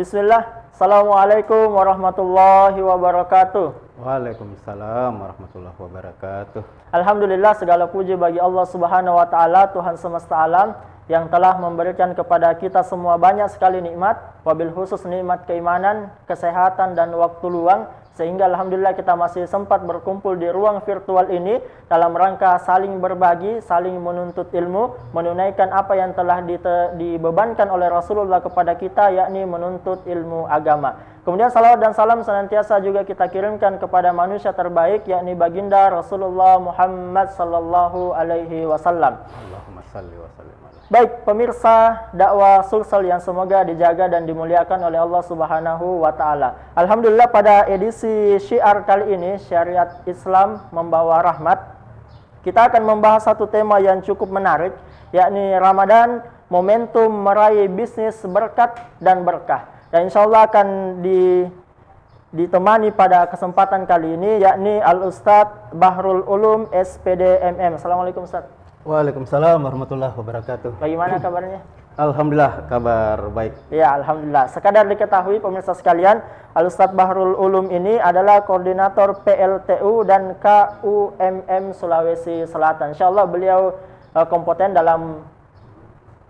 Bismillah. Assalamualaikum warahmatullahi wabarakatuh. Waalaikumsalam warahmatullahi wabarakatuh. Alhamdulillah, segala puji bagi Allah Subhanahu wa taala, Tuhan semesta alam yang telah memberikan kepada kita semua banyak sekali nikmat, wabil khusus nikmat keimanan, kesehatan dan waktu luang, sehingga alhamdulillah kita masih sempat berkumpul di ruang virtual ini dalam rangka saling berbagi, saling menuntut ilmu, menunaikan apa yang telah dibebankan oleh Rasulullah kepada kita, yakni menuntut ilmu agama. Kemudian salawat dan salam senantiasa juga kita kirimkan kepada manusia terbaik, yakni baginda Rasulullah Muhammad sallallahu alaihi wasallam. Allahumma salli wa sallim ala. Baik, pemirsa dakwah Sulsel yang semoga dijaga dan dimuliakan oleh Allah Subhanahu wa taala. Alhamdulillah, pada edisi syiar kali ini, Syariat Islam Membawa Rahmat, kita akan membahas satu tema yang cukup menarik, yakni Ramadan, momentum meraih bisnis berkat dan berkah. Dan insya Allah akan ditemani pada kesempatan kali ini, yakni Al-Ustadz Bahrul Ulum SPD MM. Assalamualaikum Ustadz. Waalaikumsalam warahmatullahi wabarakatuh. Bagaimana kabarnya? Alhamdulillah, kabar baik. Ya, alhamdulillah. Sekadar diketahui pemirsa sekalian, Al-Ustadz Bahrul Ulum ini adalah koordinator PLTU dan KUMM Sulawesi Selatan. Insya Allah beliau kompeten dalam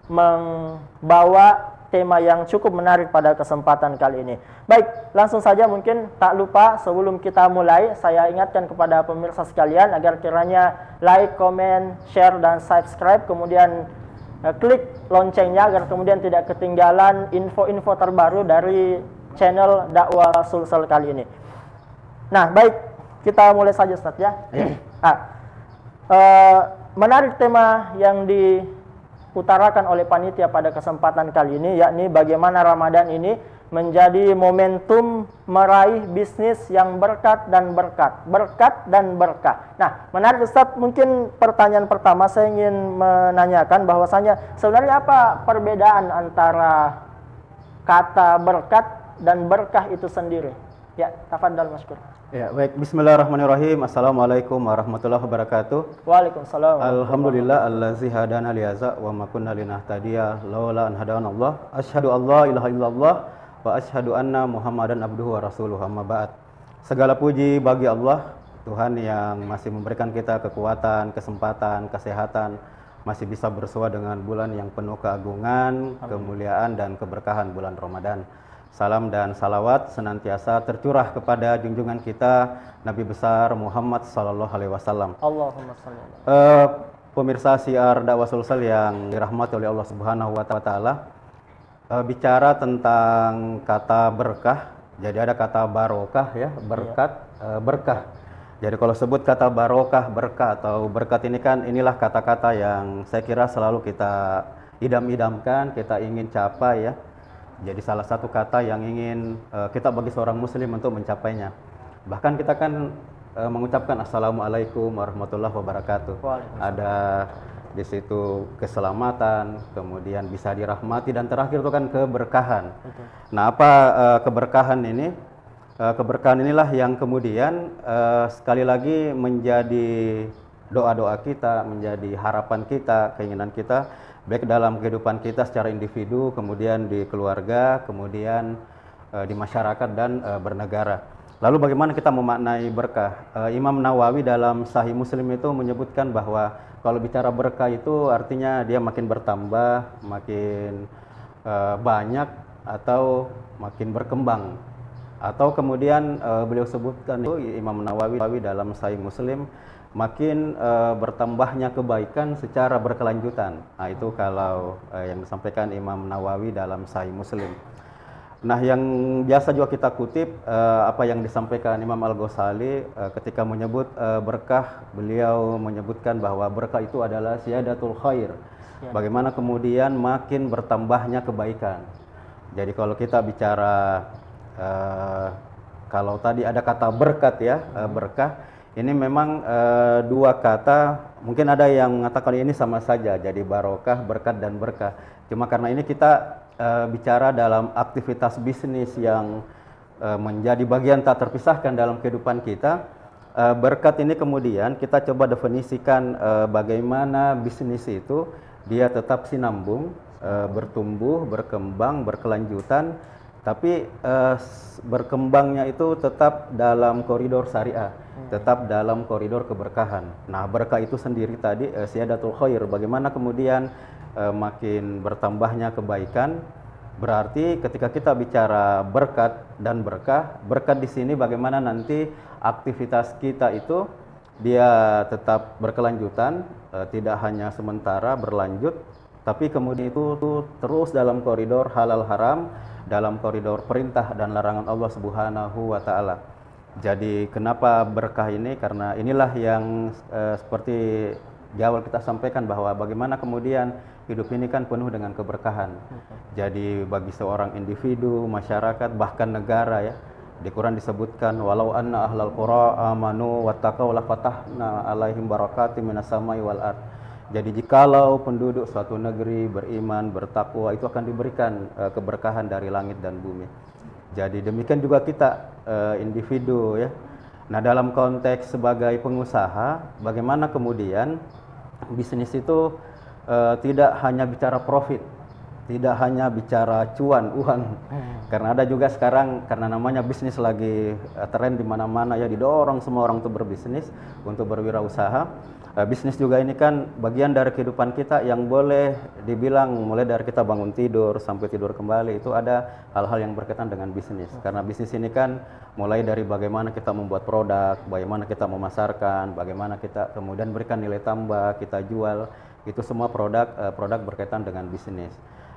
membawa tema yang cukup menarik pada kesempatan kali ini. Baik, langsung saja, mungkin tak lupa sebelum kita mulai, saya ingatkan kepada pemirsa sekalian agar kiranya like, comment, share, dan subscribe, kemudian klik loncengnya agar kemudian tidak ketinggalan info-info terbaru dari channel dakwah Sulsel kali ini. Nah, baik, kita mulai saja Ustaz ya. Menarik tema yang diutarakan oleh panitia pada kesempatan kali ini, yakni bagaimana Ramadan ini menjadi momentum meraih bisnis yang berkat dan berkat, berkat dan berkah. Nah, menarik Ustaz, mungkin pertanyaan pertama saya ingin menanyakan bahwasanya sebenarnya apa perbedaan antara kata berkat dan berkah itu sendiri? Ya, tafadhal Maskur. Ya, baik. Bismillahirrahmanirrahim. Assalamualaikum warahmatullahi wabarakatuh. Waalaikumsalam. Alhamdulillah allazi hadana lihaza wa ma kunna linahtadiya laula an hadana Allah. Asyhadu an la ilaha illallah wa asyhadu anna Muhammadan abduhu wa rasuluhu, amma ba'd. Segala puji bagi Allah, Tuhan yang masih memberikan kita kekuatan, kesempatan, kesehatan, masih bisa bersua dengan bulan yang penuh keagungan, kemuliaan dan keberkahan bulan Ramadan. Salam dan salawat senantiasa tercurah kepada junjungan kita Nabi besar Muhammad sallallahu alaihi wasallam. Allahumma shalli. Pemirsa siar dakwah Sulsel yang dirahmati oleh Allah Subhanahu wa taala, bicara tentang kata berkah. Jadi ada kata barokah ya, berkat, berkah. Jadi kalau sebut kata barokah, berkah atau berkat ini kan, inilah kata-kata yang saya kira selalu kita idam-idamkan, kita ingin capai ya. Jadi salah satu kata yang ingin kita bagi seorang muslim untuk mencapainya. Bahkan kita kan mengucapkan Assalamualaikum warahmatullahi wabarakatuh. Ada di situ keselamatan, kemudian bisa dirahmati, dan terakhir itu kan keberkahan. Betul. Nah, apa keberkahan ini? Keberkahan inilah yang kemudian sekali lagi menjadi doa-doa kita, menjadi harapan kita, keinginan kita, baik dalam kehidupan kita secara individu, kemudian di keluarga, kemudian di masyarakat dan bernegara. Lalu bagaimana kita memaknai berkah? Imam Nawawi dalam Sahih Muslim itu menyebutkan bahwa kalau bicara berkah itu artinya dia makin bertambah, makin banyak, atau makin berkembang. Atau kemudian beliau sebutkan itu, Imam Nawawi dalam Sahih Muslim, makin bertambahnya kebaikan secara berkelanjutan. Nah, itu kalau yang disampaikan Imam Nawawi dalam Sahih Muslim. Nah, yang biasa juga kita kutip apa yang disampaikan Imam Al-Ghazali ketika menyebut berkah. Beliau menyebutkan bahwa berkah itu adalah siyadatul khair. Bagaimana kemudian makin bertambahnya kebaikan. Jadi kalau kita bicara kalau tadi ada kata berkat ya, berkah. Ini memang dua kata, mungkin ada yang mengatakan ini sama saja, jadi barokah, berkat, dan berkah. Cuma karena ini kita bicara dalam aktivitas bisnis yang menjadi bagian tak terpisahkan dalam kehidupan kita. Berkat ini kemudian kita coba definisikan bagaimana bisnis itu dia tetap sinambung, bertumbuh, berkembang, berkelanjutan, tapi berkembangnya itu tetap dalam koridor syariah, tetap dalam koridor keberkahan. Nah, berkah itu sendiri tadi siyadatul khair, bagaimana kemudian makin bertambahnya kebaikan. Berarti ketika kita bicara berkat dan berkah, berkat di sini bagaimana nanti aktivitas kita itu dia tetap berkelanjutan, tidak hanya sementara berlanjut, tapi kemudian itu terus dalam koridor halal haram, dalam koridor perintah dan larangan Allah Subhanahu wa taala. Jadi kenapa berkah ini? Karena inilah yang seperti di awal kita sampaikan bahwa bagaimana kemudian hidup ini kan penuh dengan keberkahan. Jadi bagi seorang individu, masyarakat, bahkan negara ya. Di Quran disebutkan walau anna ahlal qura amanu wattaqau la fatahna alaihim barakatim minas samai wal ard. Jadi jikalau penduduk suatu negeri beriman, bertakwa, itu akan diberikan keberkahan dari langit dan bumi. Jadi demikian juga kita individu ya. Nah, dalam konteks sebagai pengusaha, bagaimana kemudian bisnis itu tidak hanya bicara profit, tidak hanya bicara cuan, uang. Karena ada juga sekarang, karena namanya bisnis lagi tren di mana-mana ya, didorong semua orang untuk berbisnis, untuk berwirausaha. Bisnis juga ini kan bagian dari kehidupan kita yang boleh dibilang mulai dari kita bangun tidur sampai tidur kembali itu ada hal-hal yang berkaitan dengan bisnis. Karena bisnis ini kan mulai dari bagaimana kita membuat produk, bagaimana kita memasarkan, bagaimana kita kemudian berikan nilai tambah, kita jual. Itu semua produk berkaitan dengan bisnis.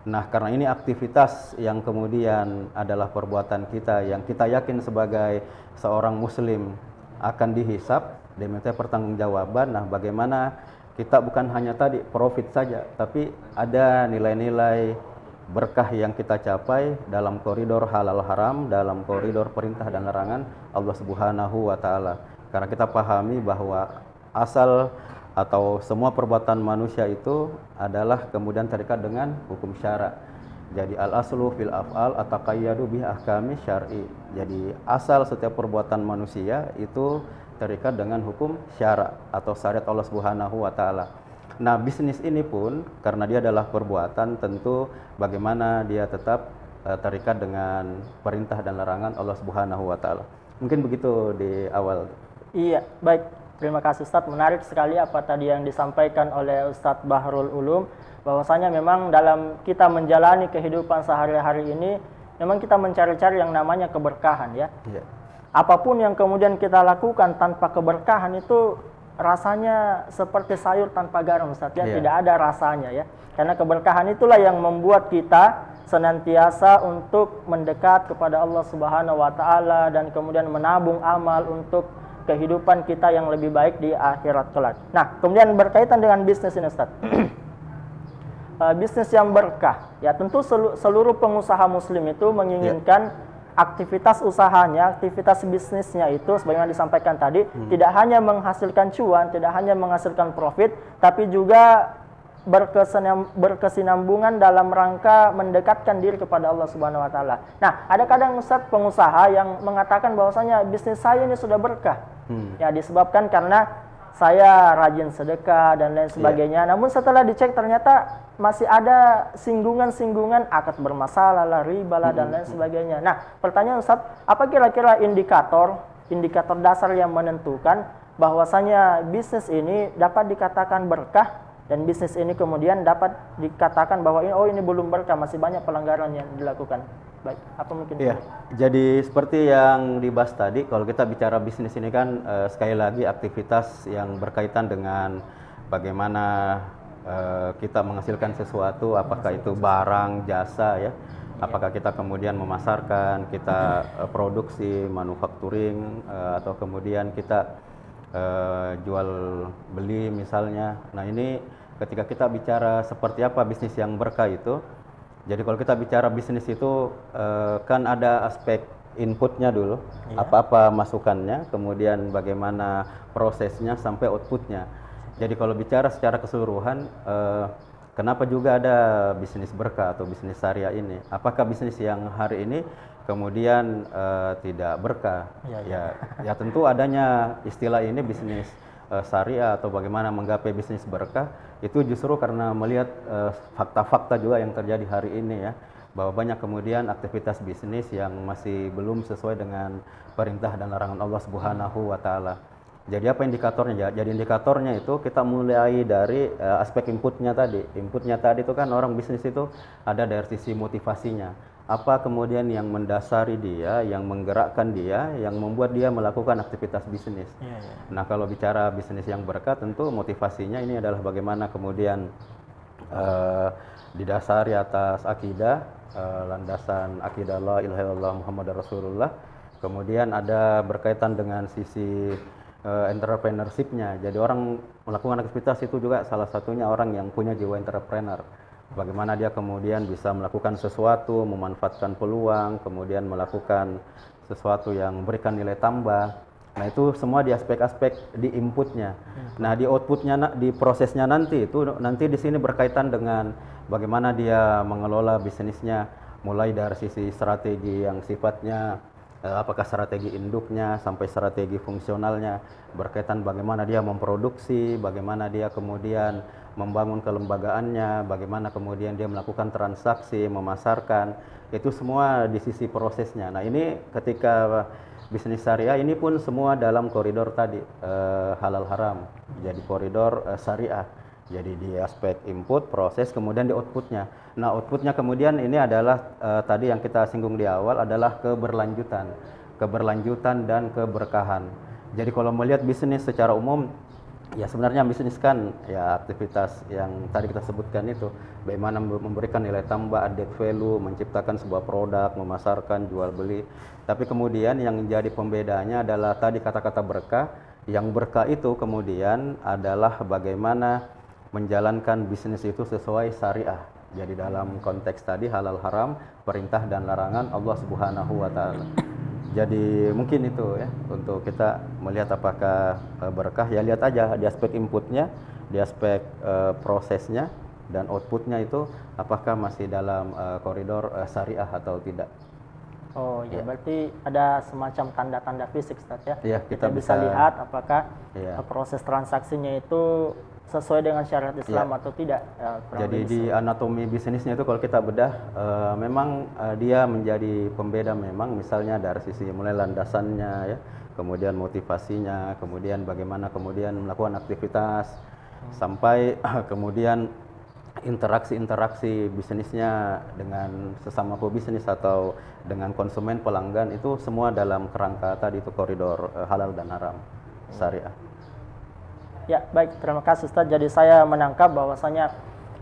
Nah, karena ini aktivitas yang kemudian adalah perbuatan kita yang kita yakin sebagai seorang muslim akan dihisab, diminta pertanggungjawaban. Nah, bagaimana kita bukan hanya tadi profit saja, tapi ada nilai-nilai berkah yang kita capai dalam koridor halal haram, dalam koridor perintah dan larangan Allah Subhanahu wa taala. Karena kita pahami bahwa asal atau semua perbuatan manusia itu adalah kemudian terikat dengan hukum syara. Jadi al-aslu fil af'al ataqayyadu bi ahkami syar'i. Jadi asal setiap perbuatan manusia itu terikat dengan hukum syara atau syariat Allah Subhanahu wa taala. Nah, bisnis ini pun karena dia adalah perbuatan, tentu bagaimana dia tetap terikat dengan perintah dan larangan Allah Subhanahu wa taala. Mungkin begitu di awal. Iya, baik. Terima kasih Ustadz, menarik sekali apa tadi yang disampaikan oleh Ustadz Bahrul Ulum, bahwasanya memang dalam kita menjalani kehidupan sehari-hari ini, memang kita mencari-cari yang namanya keberkahan ya. Iya. Apapun yang kemudian kita lakukan tanpa keberkahan itu rasanya seperti sayur tanpa garam Ustadz ya, tidak ada rasanya ya. Karena keberkahan itulah yang membuat kita senantiasa untuk mendekat kepada Allah Subhanahu wa taala dan kemudian menabung amal untuk kehidupan kita yang lebih baik di akhirat kelak. Nah, kemudian berkaitan dengan bisnis ini Ustaz. Bisnis yang berkah, ya tentu seluruh pengusaha muslim itu menginginkan aktivitas usahanya, aktivitas bisnisnya itu sebagaimana disampaikan tadi, tidak hanya menghasilkan cuan, tidak hanya menghasilkan profit, tapi juga berkesinambungan dalam rangka mendekatkan diri kepada Allah Subhanahu wa taala. Nah, ada kadang Ustaz pengusaha yang mengatakan bahwasanya bisnis saya ini sudah berkah. Ya, disebabkan karena saya rajin sedekah dan lain sebagainya. Namun setelah dicek ternyata masih ada singgungan-singgungan akad bermasalah lah, riba lah dan lain sebagainya. Nah, pertanyaan Ustaz, apa kira-kira indikator dasar yang menentukan bahwasanya bisnis ini dapat dikatakan berkah dan bisnis ini kemudian dapat dikatakan bahwa ini belum berkah, masih banyak pelanggaran yang dilakukan. Baik, apa mungkin? Iya, jadi seperti yang dibahas tadi, kalau kita bicara bisnis ini kan sekali lagi aktivitas yang berkaitan dengan bagaimana kita menghasilkan sesuatu, apakah itu barang, jasa ya, apakah kita kemudian memasarkan, kita produksi, manufacturing, atau kemudian kita jual beli misalnya. Nah, ini ketika kita bicara seperti apa bisnis yang berkah itu, jadi kalau kita bicara bisnis itu kan ada aspek inputnya dulu, apa-apa masukannya, kemudian bagaimana prosesnya sampai outputnya. Jadi kalau bicara secara keseluruhan, kenapa juga ada bisnis berkah atau bisnis syariah ini? Apakah bisnis yang hari ini kemudian tidak berkah? Ya tentu adanya istilah ini bisnis syariah atau bagaimana menggapai bisnis berkah itu justru karena melihat fakta-fakta juga yang terjadi hari ini ya, bahwa banyak kemudian aktivitas bisnis yang masih belum sesuai dengan perintah dan larangan Allah Subhanahu wa taala. Jadi apa indikatornya? Jadi indikatornya itu kita mulai dari aspek inputnya tadi. Inputnya tadi itu kan orang bisnis itu ada dari sisi motivasinya. Apa kemudian yang mendasari dia, yang menggerakkan dia, yang membuat dia melakukan aktivitas bisnis. Nah, kalau bicara bisnis yang berkah, tentu motivasinya ini adalah bagaimana kemudian didasari atas akidah, landasan akidah la ilaha illallah Muhammadar Rasulullah. Kemudian ada berkaitan dengan sisi entrepreneurship-nya. Jadi orang melakukan aktivitas itu juga salah satunya orang yang punya jiwa entrepreneur. Bagaimana dia kemudian bisa melakukan sesuatu, memanfaatkan peluang, kemudian melakukan sesuatu yang memberikan nilai tambah. Nah, itu semua di aspek-aspek di inputnya. Nah, di outputnya, di prosesnya nanti itu nanti di sini berkaitan dengan bagaimana dia mengelola bisnisnya, mulai dari sisi strategi yang sifatnya apakah strategi induknya sampai strategi fungsionalnya, berkaitan bagaimana dia memproduksi, bagaimana dia kemudian membangun kelembagaannya, bagaimana kemudian dia melakukan transaksi, memasarkan, itu semua di sisi prosesnya. Nah, ini ketika bisnis syariah ini pun semua dalam koridor tadi halal haram, jadi koridor syariah. Jadi di aspek input, proses, kemudian di outputnya. Nah, outputnya kemudian ini adalah tadi yang kita singgung di awal adalah keberlanjutan dan keberkahan. Jadi kalau melihat bisnis secara umum, ya sebenarnya bisnis kan ya aktivitas yang tadi kita sebutkan itu, bagaimana memberikan nilai tambah, added value, menciptakan sebuah produk, memasarkan, jual beli. Tapi kemudian yang menjadi pembedanya adalah tadi kata-kata berkah. Yang berkah itu kemudian adalah bagaimana menjalankan bisnis itu sesuai syariah. Jadi dalam konteks tadi halal haram, perintah dan larangan Allah Subhanahu wa taala. Jadi mungkin itu ya untuk kita melihat apakah berkah, ya lihat aja di aspek inputnya, di aspek prosesnya, dan outputnya itu apakah masih dalam koridor syariah atau tidak. Oh ya, berarti ada semacam tanda-tanda fisik, Ustaz ya. Ya, kita bisa lihat apakah proses transaksinya itu sesuai dengan syariat Islam atau tidak. Jadi di anatomi bisnisnya itu kalau kita bedah, memang dia menjadi pembeda memang, misalnya dari sisi mulai landasannya ya, kemudian motivasinya, kemudian bagaimana kemudian melakukan aktivitas, sampai kemudian interaksi bisnisnya dengan sesama pebisnis atau dengan konsumen pelanggan, itu semua dalam kerangka tadi itu koridor halal dan haram syariah. Ya, baik, terima kasih Ustaz. Jadi saya menangkap bahwasanya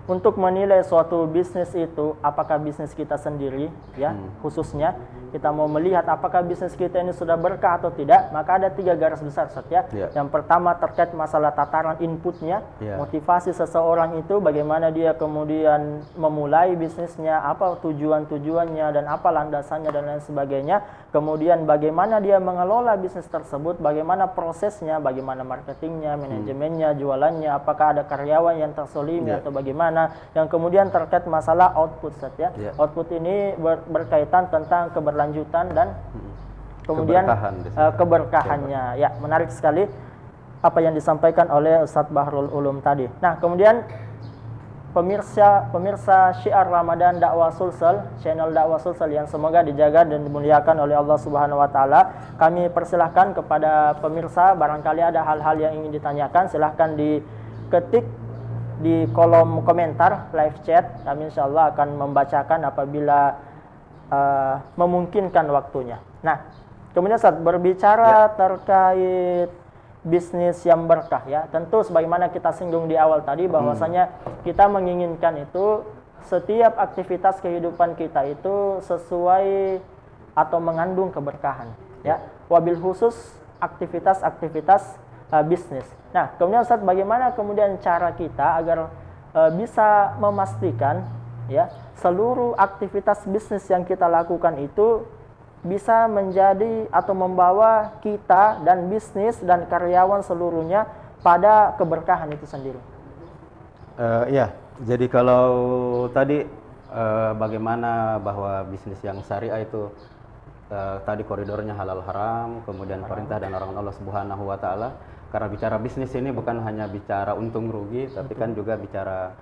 untuk menilai suatu bisnis itu, apakah bisnis kita sendiri, ya, khususnya kita mau melihat apakah bisnis kita ini sudah berkah atau tidak, maka ada 3 garis besar, Ustaz ya. Yang pertama terkait masalah tataran inputnya, motivasi seseorang itu, bagaimana dia kemudian memulai bisnisnya, apa tujuan-tujuannya dan apa landasannya dan lain sebagainya. Kemudian bagaimana dia mengelola bisnis tersebut, bagaimana prosesnya, bagaimana marketingnya, manajemennya, jualannya, apakah ada karyawan yang tersolimi atau bagaimana. Yang kemudian terkait masalah output, Ustaz ya. Output ini berkaitan tentang keberlanjutan dan kemudian keberkahannya. Ya, menarik sekali apa yang disampaikan oleh Ustaz Bahrul Ulum tadi. Nah, kemudian pemirsa Syiar Ramadan Dakwah Sulsel, channel Dakwah Sulsel yang semoga dijaga dan dimuliakan oleh Allah Subhanahu wa taala. Kami persilahkan kepada pemirsa, barangkali ada hal-hal yang ingin ditanyakan, silahkan diketik di kolom komentar live chat. Kami insyaallah akan membacakan apabila memungkinkan waktunya. Nah, kemudian saat berbicara terkait bisnis yang berkah ya, tentu sebagaimana kita singgung di awal tadi bahwasanya kita menginginkan itu setiap aktivitas kehidupan kita itu sesuai atau mengandung keberkahan ya, wabil khusus aktivitas bisnis. Nah, kemudian Ustaz, bagaimana kemudian cara kita agar bisa memastikan ya seluruh aktivitas bisnis yang kita lakukan itu bisa menjadi atau membawa kita dan bisnis dan karyawan seluruhnya pada keberkahan itu sendiri. Ya, jadi kalau tadi bagaimana bahwa bisnis yang syariah itu tadi koridornya halal haram, kemudian perintah dan larangan Allah Subhanahu wa taala. Karena bicara bisnis ini bukan hanya bicara untung rugi, tapi kan juga bicara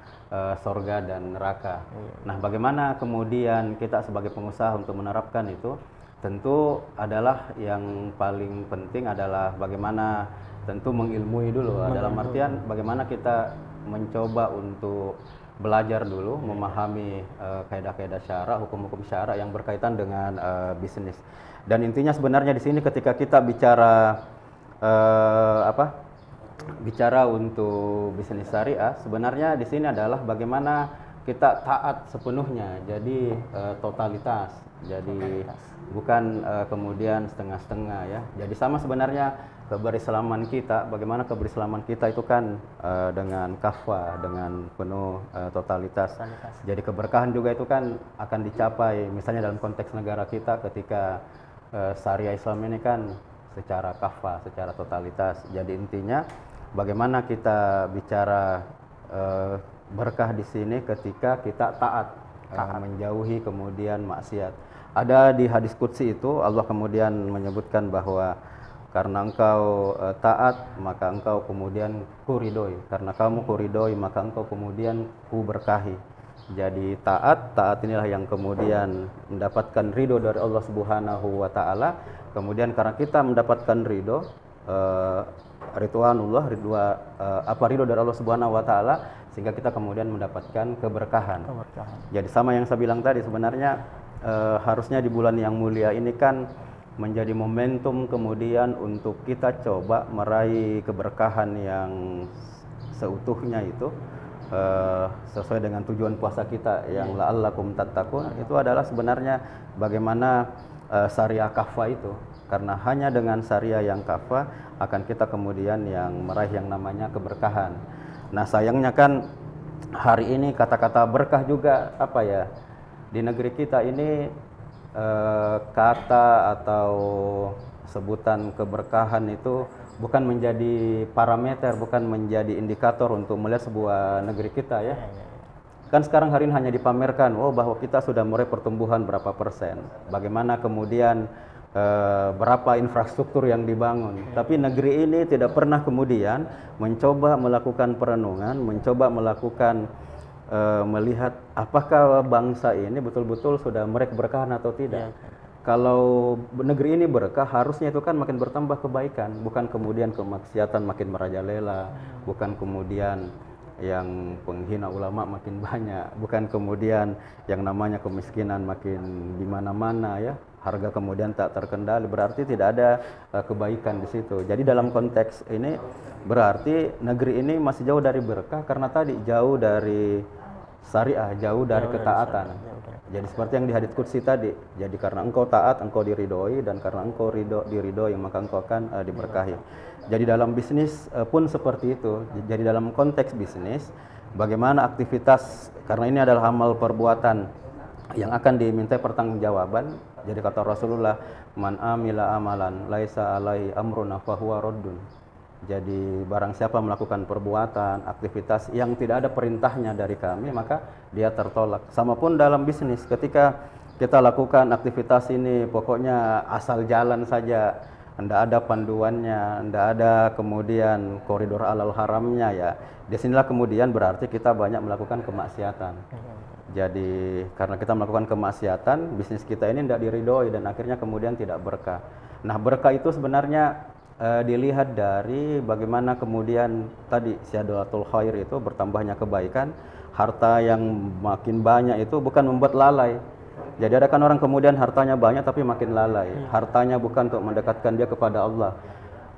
sorga dan neraka. Nah, bagaimana kemudian kita sebagai pengusaha untuk menerapkan itu? Tentu adalah yang paling penting adalah bagaimana tentu mengilmui dulu, dalam artian bagaimana kita mencoba untuk belajar dulu, memahami kaidah-kaidah syara, hukum-hukum syara yang berkaitan dengan bisnis. Dan intinya sebenarnya di sini ketika kita bicara bicara untuk bisnis syariah, sebenarnya di sini adalah bagaimana kita taat sepenuhnya, jadi totalitas, jadi bukan kemudian setengah-setengah ya. Jadi sama sebenarnya keberislaman kita, bagaimana keberislaman kita itu kan dengan kafah, dengan penuh totalitas. Jadi keberkahan juga itu kan akan dicapai, misalnya dalam konteks negara kita ketika syariah Islam ini kan secara kafah, secara totalitas. Jadi intinya bagaimana kita bicara berkah di sini ketika kita taat, menjauhi kemudian maksiat. Ada di hadis qudsi itu Allah kemudian menyebutkan bahwa karena engkau taat maka engkau kemudian kuridoi, karena kamu kuridoi maka engkau kemudian ku berkahi. Jadi taat inilah yang kemudian mendapatkan ridho dari Allah Subhanahu wa taala. Kemudian karena kita mendapatkan ridho ridwanullah, ridho dari Allah Subhanahu wa taala, sehingga kita kemudian mendapatkan keberkahan. Jadi sama yang saya bilang tadi, sebenarnya harusnya di bulan yang mulia ini kan menjadi momentum kemudian untuk kita coba meraih keberkahan yang seutuhnya itu sesuai dengan tujuan puasa kita yang la'allakum tattaqun. Itu adalah sebenarnya bagaimana syariah kafah itu, karena hanya dengan syariah yang kafah akan kita kemudian yang meraih yang namanya keberkahan. Nah, sayangnya kan hari ini kata-kata berkah juga apa ya, di negeri kita ini kata atau sebutan keberkahan itu bukan menjadi parameter, bukan menjadi indikator untuk melihat sebuah negeri kita ya. Kan sekarang hari ini hanya dipamerkan, bahwa kita sudah meraih pertumbuhan berapa persen, bagaimana kemudian berapa infrastruktur yang dibangun. Tapi negeri ini tidak pernah kemudian mencoba melakukan perenungan, mencoba melakukan melihat apakah bangsa ini betul-betul sudah meraih keberkahan atau tidak. Kalau negeri ini berkah, harusnya itu kan makin bertambah kebaikan, bukan kemudian kemaksiatan makin merajalela, bukan kemudian yang penghina ulama makin banyak, bukan kemudian yang namanya kemiskinan makin di mana-mana ya, harga kemudian tak terkendali, berarti tidak ada kebaikan di situ. Jadi dalam konteks ini berarti negeri ini masih jauh dari berkah karena tadi jauh dari syariah, jauh dari ketaatan. Jadi seperti yang di hadits qudsi tadi, jadi karena engkau taat engkau diridhoi, dan karena engkau diridhoi maka engkau akan diberkahi. Jadi dalam bisnis pun seperti itu. Jadi dalam konteks bisnis, bagaimana aktivitas, karena ini adalah amal perbuatan yang akan diminta pertanggungjawaban. Jadi kata Rasulullah, man amila amalan laisa alai amruna fahuwa raddun. Jadi barang siapa melakukan perbuatan, aktivitas yang tidak ada perintahnya dari kami, maka dia tertolak. Sama pun dalam bisnis, ketika kita lakukan aktivitas ini pokoknya asal jalan saja, tidak ada panduannya, tidak ada kemudian koridor halal haramnya ya, disinilah kemudian berarti kita banyak melakukan kemaksiatan. Jadi karena kita melakukan kemaksiatan, bisnis kita ini tidak diridhoi dan akhirnya kemudian tidak berkah. Nah, berkah itu sebenarnya dilihat dari bagaimana kemudian tadi syadolatul khair itu bertambahnya kebaikan. Harta yang makin banyak itu bukan membuat lalai. Jadi ada kan orang kemudian hartanya banyak tapi makin lalai. Hartanya bukan untuk mendekatkan dia kepada Allah.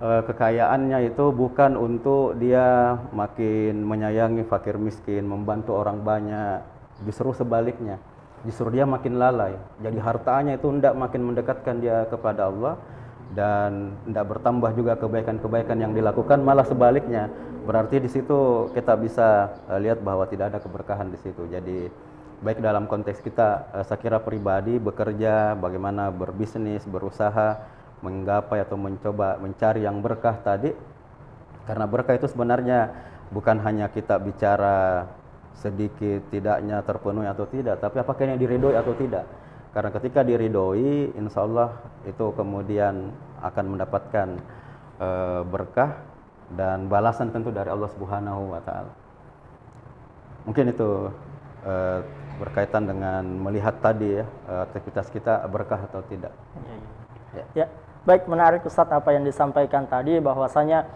Kekayaannya itu bukan untuk dia makin menyayangi fakir miskin, membantu orang banyak. Justru sebaliknya, justru dia makin lalai. Jadi hartanya itu tidak makin mendekatkan dia kepada Allah, dan tidak bertambah juga kebaikan-kebaikan yang dilakukan, malah sebaliknya. Berarti di situ kita bisa lihat bahwa tidak ada keberkahan di situ. Jadi baik dalam konteks kita, saya kira pribadi bekerja, bagaimana berbisnis, berusaha, menggapai atau mencoba mencari yang berkah tadi. Karena berkah itu sebenarnya bukan hanya kita bicara sedikit tidaknya terpenuhi atau tidak, tapi apakah ini diridhoi atau tidak. Karena ketika diridhoi, insya Allah itu kemudian akan mendapatkan berkah dan balasan tentu dari Allah Subhanahu wa Ta'ala. Mungkin itu berkaitan dengan melihat tadi ya, aktivitas kita berkah atau tidak. Ya, baik, menarik Ustadz apa yang disampaikan tadi, bahwasanya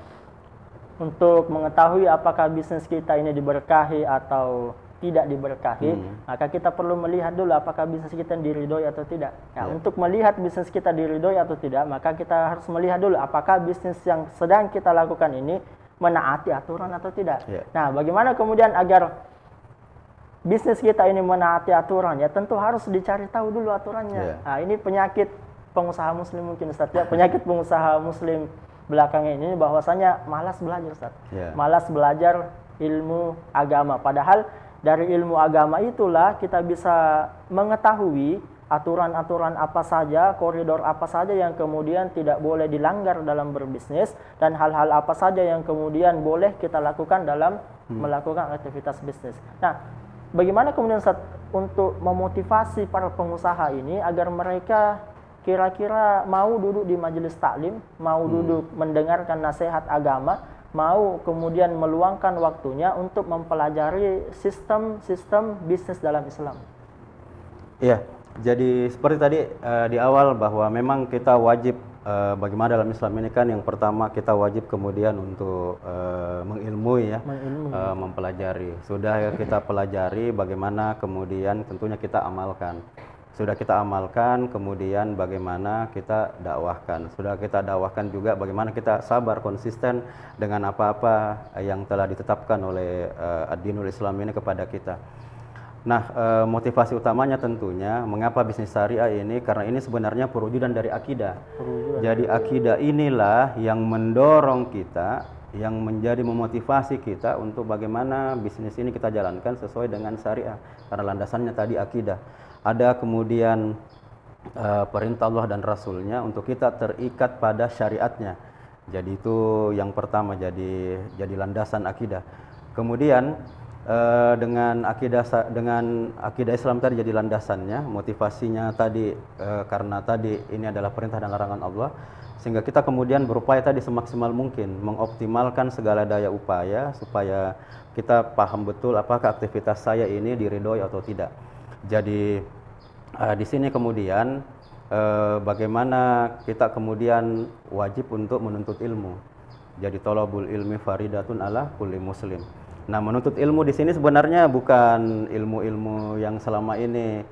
untuk mengetahui apakah bisnis kita ini diberkahi atau tidak diberkahi, maka kita perlu melihat dulu apakah bisnis kita diridhoi atau tidak. Ya, untuk melihat bisnis kita diridhoi atau tidak, maka kita harus melihat dulu apakah bisnis yang sedang kita lakukan ini menaati aturan atau tidak. Nah, bagaimana kemudian agar bisnis kita ini menaati aturan? Ya tentu harus dicari tahu dulu aturannya. Nah, ini penyakit pengusaha muslim mungkin Ustaz ya, penyakit pengusaha muslim belakangan ini, bahwasanya malas belajar Ustaz. Malas belajar ilmu agama, padahal dari ilmu agama itulah kita bisa mengetahui aturan-aturan apa saja, koridor apa saja yang kemudian tidak boleh dilanggar dalam berbisnis, dan hal-hal apa saja yang kemudian boleh kita lakukan dalam melakukan aktivitas bisnis. Nah, bagaimana kemudian Ustaz untuk memotivasi para pengusaha ini agar mereka kira-kira mau duduk di majelis taklim, mau duduk mendengarkan nasihat agama, mau kemudian meluangkan waktunya untuk mempelajari sistem bisnis dalam Islam? Iya, jadi seperti tadi di awal bahwa memang kita wajib, bagaimana dalam Islam ini kan yang pertama kita wajib kemudian untuk mengilmui ya, mempelajari. Sudah kita pelajari, bagaimana kemudian tentunya kita amalkan. Sudah kita amalkan, kemudian bagaimana kita dakwahkan. Sudah kita dakwahkan juga bagaimana kita sabar, konsisten dengan apa-apa yang telah ditetapkan oleh ad-dinul Islam ini kepada kita. Nah, motivasi utamanya tentunya mengapa bisnis syariah ini, karena ini sebenarnya perwujudan dari akidah. Jadi akidah inilah yang mendorong kita, yang menjadi memotivasi kita untuk bagaimana bisnis ini kita jalankan sesuai dengan syariah. Karena landasannya tadi akidah. Ada kemudian perintah Allah dan Rasulnya untuk kita terikat pada syariatnya. Jadi itu yang pertama, jadi landasan akidah. Kemudian dengan akidah Islam tadi jadi landasannya, motivasinya tadi karena tadi ini adalah perintah dan larangan Allah, sehingga kita kemudian berupaya tadi semaksimal mungkin mengoptimalkan segala daya upaya supaya kita paham betul apakah aktivitas saya ini diridhoi atau tidak. Jadi di sini kemudian bagaimana kita kemudian wajib untuk menuntut ilmu. Jadi thalabul ilmi faridatun ala kulli muslim. Nah, menuntut ilmu di sini sebenarnya bukan ilmu-ilmu yang selama ini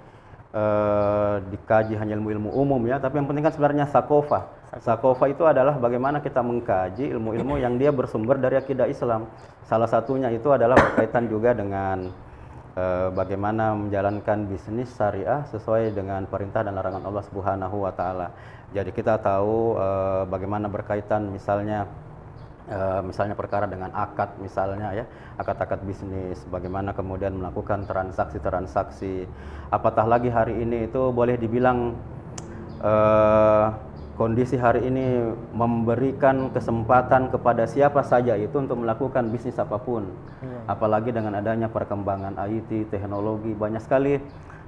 dikaji hanya ilmu-ilmu umum ya, tapi yang penting kan sebenarnya sakofah. Sakofah itu adalah bagaimana kita mengkaji ilmu-ilmu yang dia bersumber dari akidah Islam. Salah satunya itu adalah berkaitan juga dengan bagaimana menjalankan bisnis syariah sesuai dengan perintah dan larangan Allah Subhanahu wa Ta'ala. Jadi kita tahu bagaimana berkaitan misalnya perkara dengan akad misalnya ya, akad-akad bisnis, bagaimana kemudian melakukan transaksi-transaksi. Apatah lagi hari ini itu boleh dibilang kondisi hari ini memberikan kesempatan kepada siapa saja itu untuk melakukan bisnis apapun. Apalagi dengan adanya perkembangan IT, teknologi, banyak sekali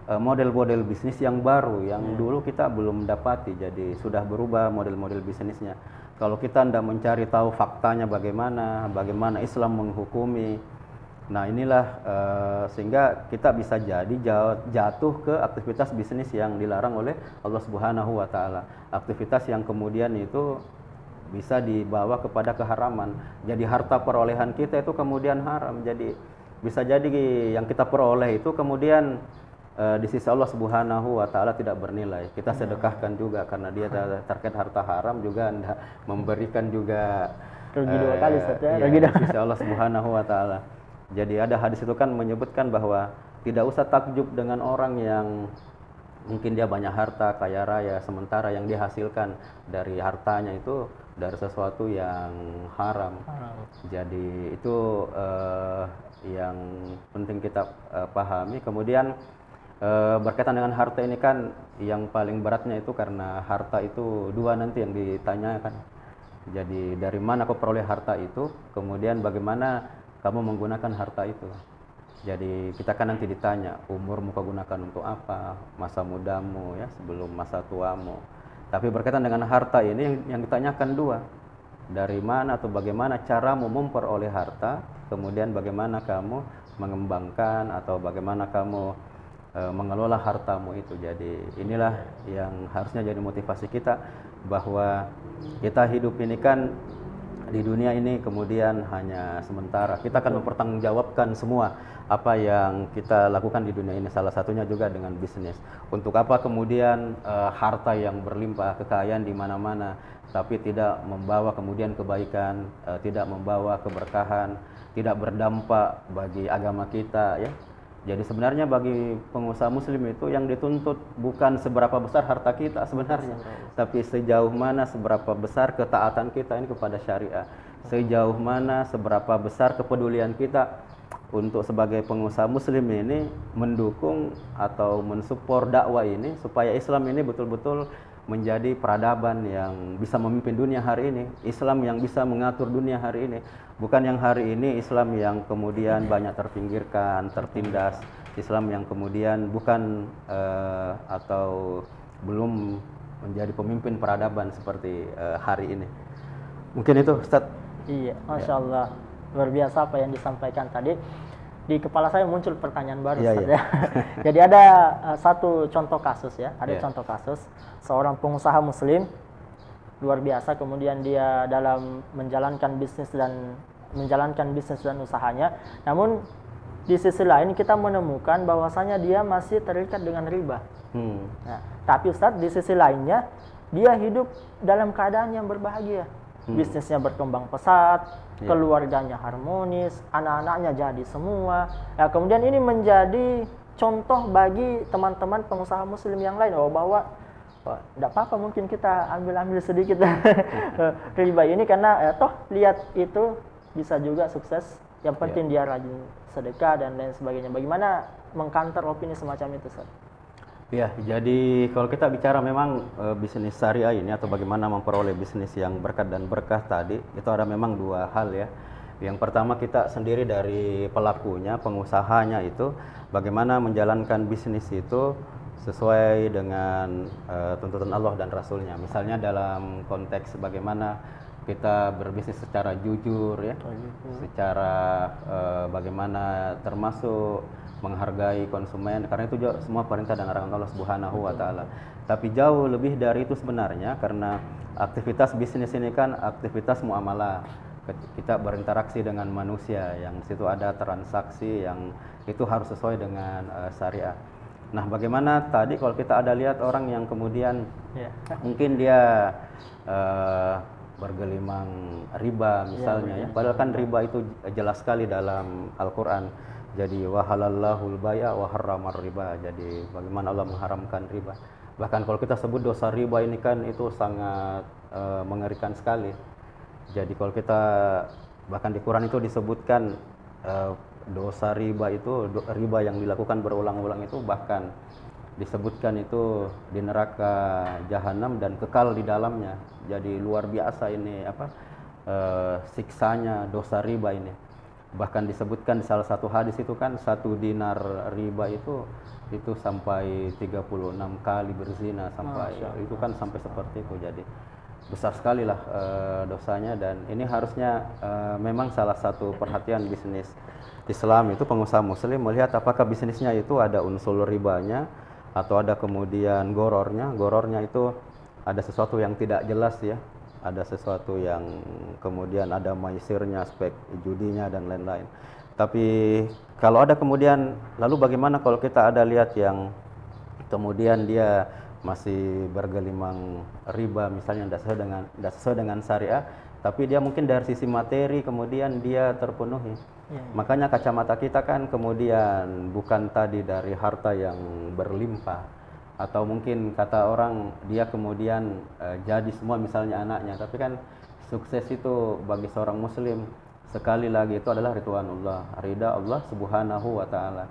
model-model bisnis yang baru yang dulu kita belum dapati. Jadi sudah berubah model-model bisnisnya. Kalau kita tidak mencari tahu faktanya bagaimana Islam menghukumi, nah inilah sehingga kita bisa jadi jatuh ke aktivitas bisnis yang dilarang oleh Allah Subhanahu wa Ta'ala. Aktivitas yang kemudian itu bisa dibawa kepada keharaman. Jadi harta perolehan kita itu kemudian haram. Jadi bisa jadi yang kita peroleh itu kemudian di sisi Allah Subhanahu wa Ta'ala tidak bernilai. Kita sedekahkan juga karena dia terkait harta haram juga tidak memberikan juga rugi dua kali saja. Di sisi Allah Subhanahu wa Ta'ala. Jadi ada hadis itu kan menyebutkan bahwa tidak usah takjub dengan orang yang mungkin dia banyak harta, kaya raya, sementara yang dihasilkan dari hartanya itu dari sesuatu yang haram. Jadi itu yang penting kita pahami. Kemudian berkaitan dengan harta ini kan yang paling beratnya itu karena harta itu dua nanti yang ditanyakan. Jadi dari mana kau peroleh harta itu, kemudian bagaimana kamu menggunakan harta itu. Jadi kita kan nanti ditanya, umurmu kau gunakan untuk apa, masa mudamu ya sebelum masa tuamu. Tapi berkaitan dengan harta ini yang ditanyakan dua, dari mana atau bagaimana caramu memperoleh harta, kemudian bagaimana kamu mengembangkan atau bagaimana kamu mengelola hartamu itu. Jadi inilah yang harusnya jadi motivasi kita, bahwa kita hidup ini kan di dunia ini kemudian hanya sementara. Kita akan mempertanggungjawabkan semua apa yang kita lakukan di dunia ini, salah satunya juga dengan bisnis. Untuk apa kemudian harta yang berlimpah, kekayaan di mana-mana, tapi tidak membawa kemudian kebaikan, tidak membawa keberkahan, tidak berdampak bagi agama kita ya. Jadi sebenarnya bagi pengusaha muslim itu yang dituntut bukan seberapa besar harta kita sebenarnya, tapi sejauh mana seberapa besar ketaatan kita ini kepada syariah, sejauh mana seberapa besar kepedulian kita untuk sebagai pengusaha muslim ini mendukung atau mensupport dakwah ini supaya Islam ini betul-betul menjadi peradaban yang bisa memimpin dunia hari ini, Islam yang bisa mengatur dunia hari ini, bukan yang hari ini Islam yang kemudian banyak terpinggirkan, tertindas, Islam yang kemudian bukan atau belum menjadi pemimpin peradaban seperti hari ini. Mungkin itu, Ustadz. Iya, Masya Allah, luar biasa apa yang disampaikan tadi. Di kepala saya muncul pertanyaan baru, Ustaz, ya. Jadi ada satu contoh kasus ya, ada contoh kasus seorang pengusaha muslim luar biasa, kemudian dia dalam menjalankan bisnis dan usahanya. Namun di sisi lain kita menemukan bahwasanya dia masih terikat dengan riba. Nah, tapi Ustaz, di sisi lainnya dia hidup dalam keadaan yang berbahagia. Bisnisnya berkembang pesat, keluarganya harmonis, anak-anaknya jadi semua. Nah, kemudian ini menjadi contoh bagi teman-teman pengusaha muslim yang lain, bahwa tidak apa-apa mungkin kita ambil sedikit riba ini, karena toh lihat itu bisa juga sukses. Yang penting dia rajin sedekah dan lain sebagainya. Bagaimana mengkantor opini semacam itu, Ustaz? Ya, jadi kalau kita bicara memang bisnis syariah ini atau bagaimana memperoleh bisnis yang berkat dan berkah tadi, itu ada memang dua hal ya. Yang pertama, kita sendiri dari pelakunya, pengusahanya itu bagaimana menjalankan bisnis itu sesuai dengan tuntutan Allah dan Rasulnya. Misalnya dalam konteks bagaimana kita berbisnis secara jujur ya, secara bagaimana termasuk menghargai konsumen, karena itu juga semua perintah dan arahan Allah Subhanahu wa taala. Tapi jauh lebih dari itu sebenarnya, karena aktivitas bisnis ini kan aktivitas muamalah. Kita berinteraksi dengan manusia yang di situ ada transaksi yang itu harus sesuai dengan syariah. Nah, bagaimana tadi kalau kita ada lihat orang yang kemudian mungkin dia bergelimang riba misalnya ya, padahal kan riba itu jelas sekali dalam Al-Qur'an. Jadi wahalallahul bai'a wa harramar riba. Jadi bagaimana Allah mengharamkan riba. Bahkan kalau kita sebut dosa riba ini kan itu sangat mengerikan sekali. Jadi kalau kita bahkan di Quran itu disebutkan dosa riba itu riba yang dilakukan berulang-ulang itu bahkan disebutkan itu di neraka jahanam dan kekal di dalamnya. Jadi luar biasa ini siksanya dosa riba ini. Bahkan disebutkan di salah satu hadis itu kan 1 dinar riba itu sampai 36 kali berzina, sampai itu kan sampai seperti itu. Jadi besar sekali lah dosanya, dan ini harusnya memang salah satu perhatian bisnis Islam itu pengusaha muslim melihat apakah bisnisnya itu ada unsur ribanya atau ada kemudian gorornya. Gorornya itu ada sesuatu yang tidak jelas ya, ada sesuatu yang kemudian ada maisirnya, aspek judinya dan lain-lain. Tapi kalau ada kemudian, lalu bagaimana kalau kita ada lihat yang kemudian dia masih bergelimang riba misalnya, tidak sesuai dengan syariah, tapi dia mungkin dari sisi materi kemudian dia terpenuhi. Makanya kacamata kita kan kemudian bukan tadi dari harta yang berlimpah, atau mungkin kata orang dia kemudian jadi semua misalnya anaknya, tapi kan sukses itu bagi seorang muslim sekali lagi itu adalah ridwanullah, ridha Allah Subhanahu wa taala.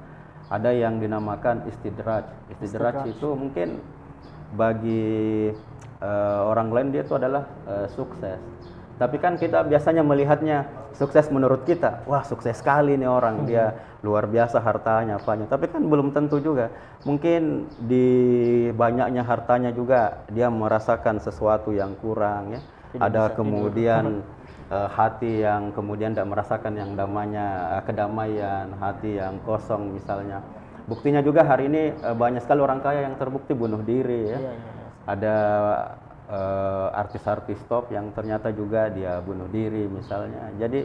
Ada yang dinamakan istidraj. Istidraj itu mungkin bagi orang lain dia itu adalah sukses, Tapi kan kita biasanya melihatnya sukses menurut kita. Wah, sukses sekali nih orang, dia luar biasa hartanya, apanya. Tapi kan belum tentu juga. Mungkin di banyaknya hartanya juga dia merasakan sesuatu yang kurang ya. Ada kemudian hati yang kemudian tidak merasakan yang namanya kedamaian, hati yang kosong misalnya. Buktinya juga hari ini banyak sekali orang kaya yang terbukti bunuh diri ya. Ada artis-artis top yang ternyata juga dia bunuh diri misalnya. Jadi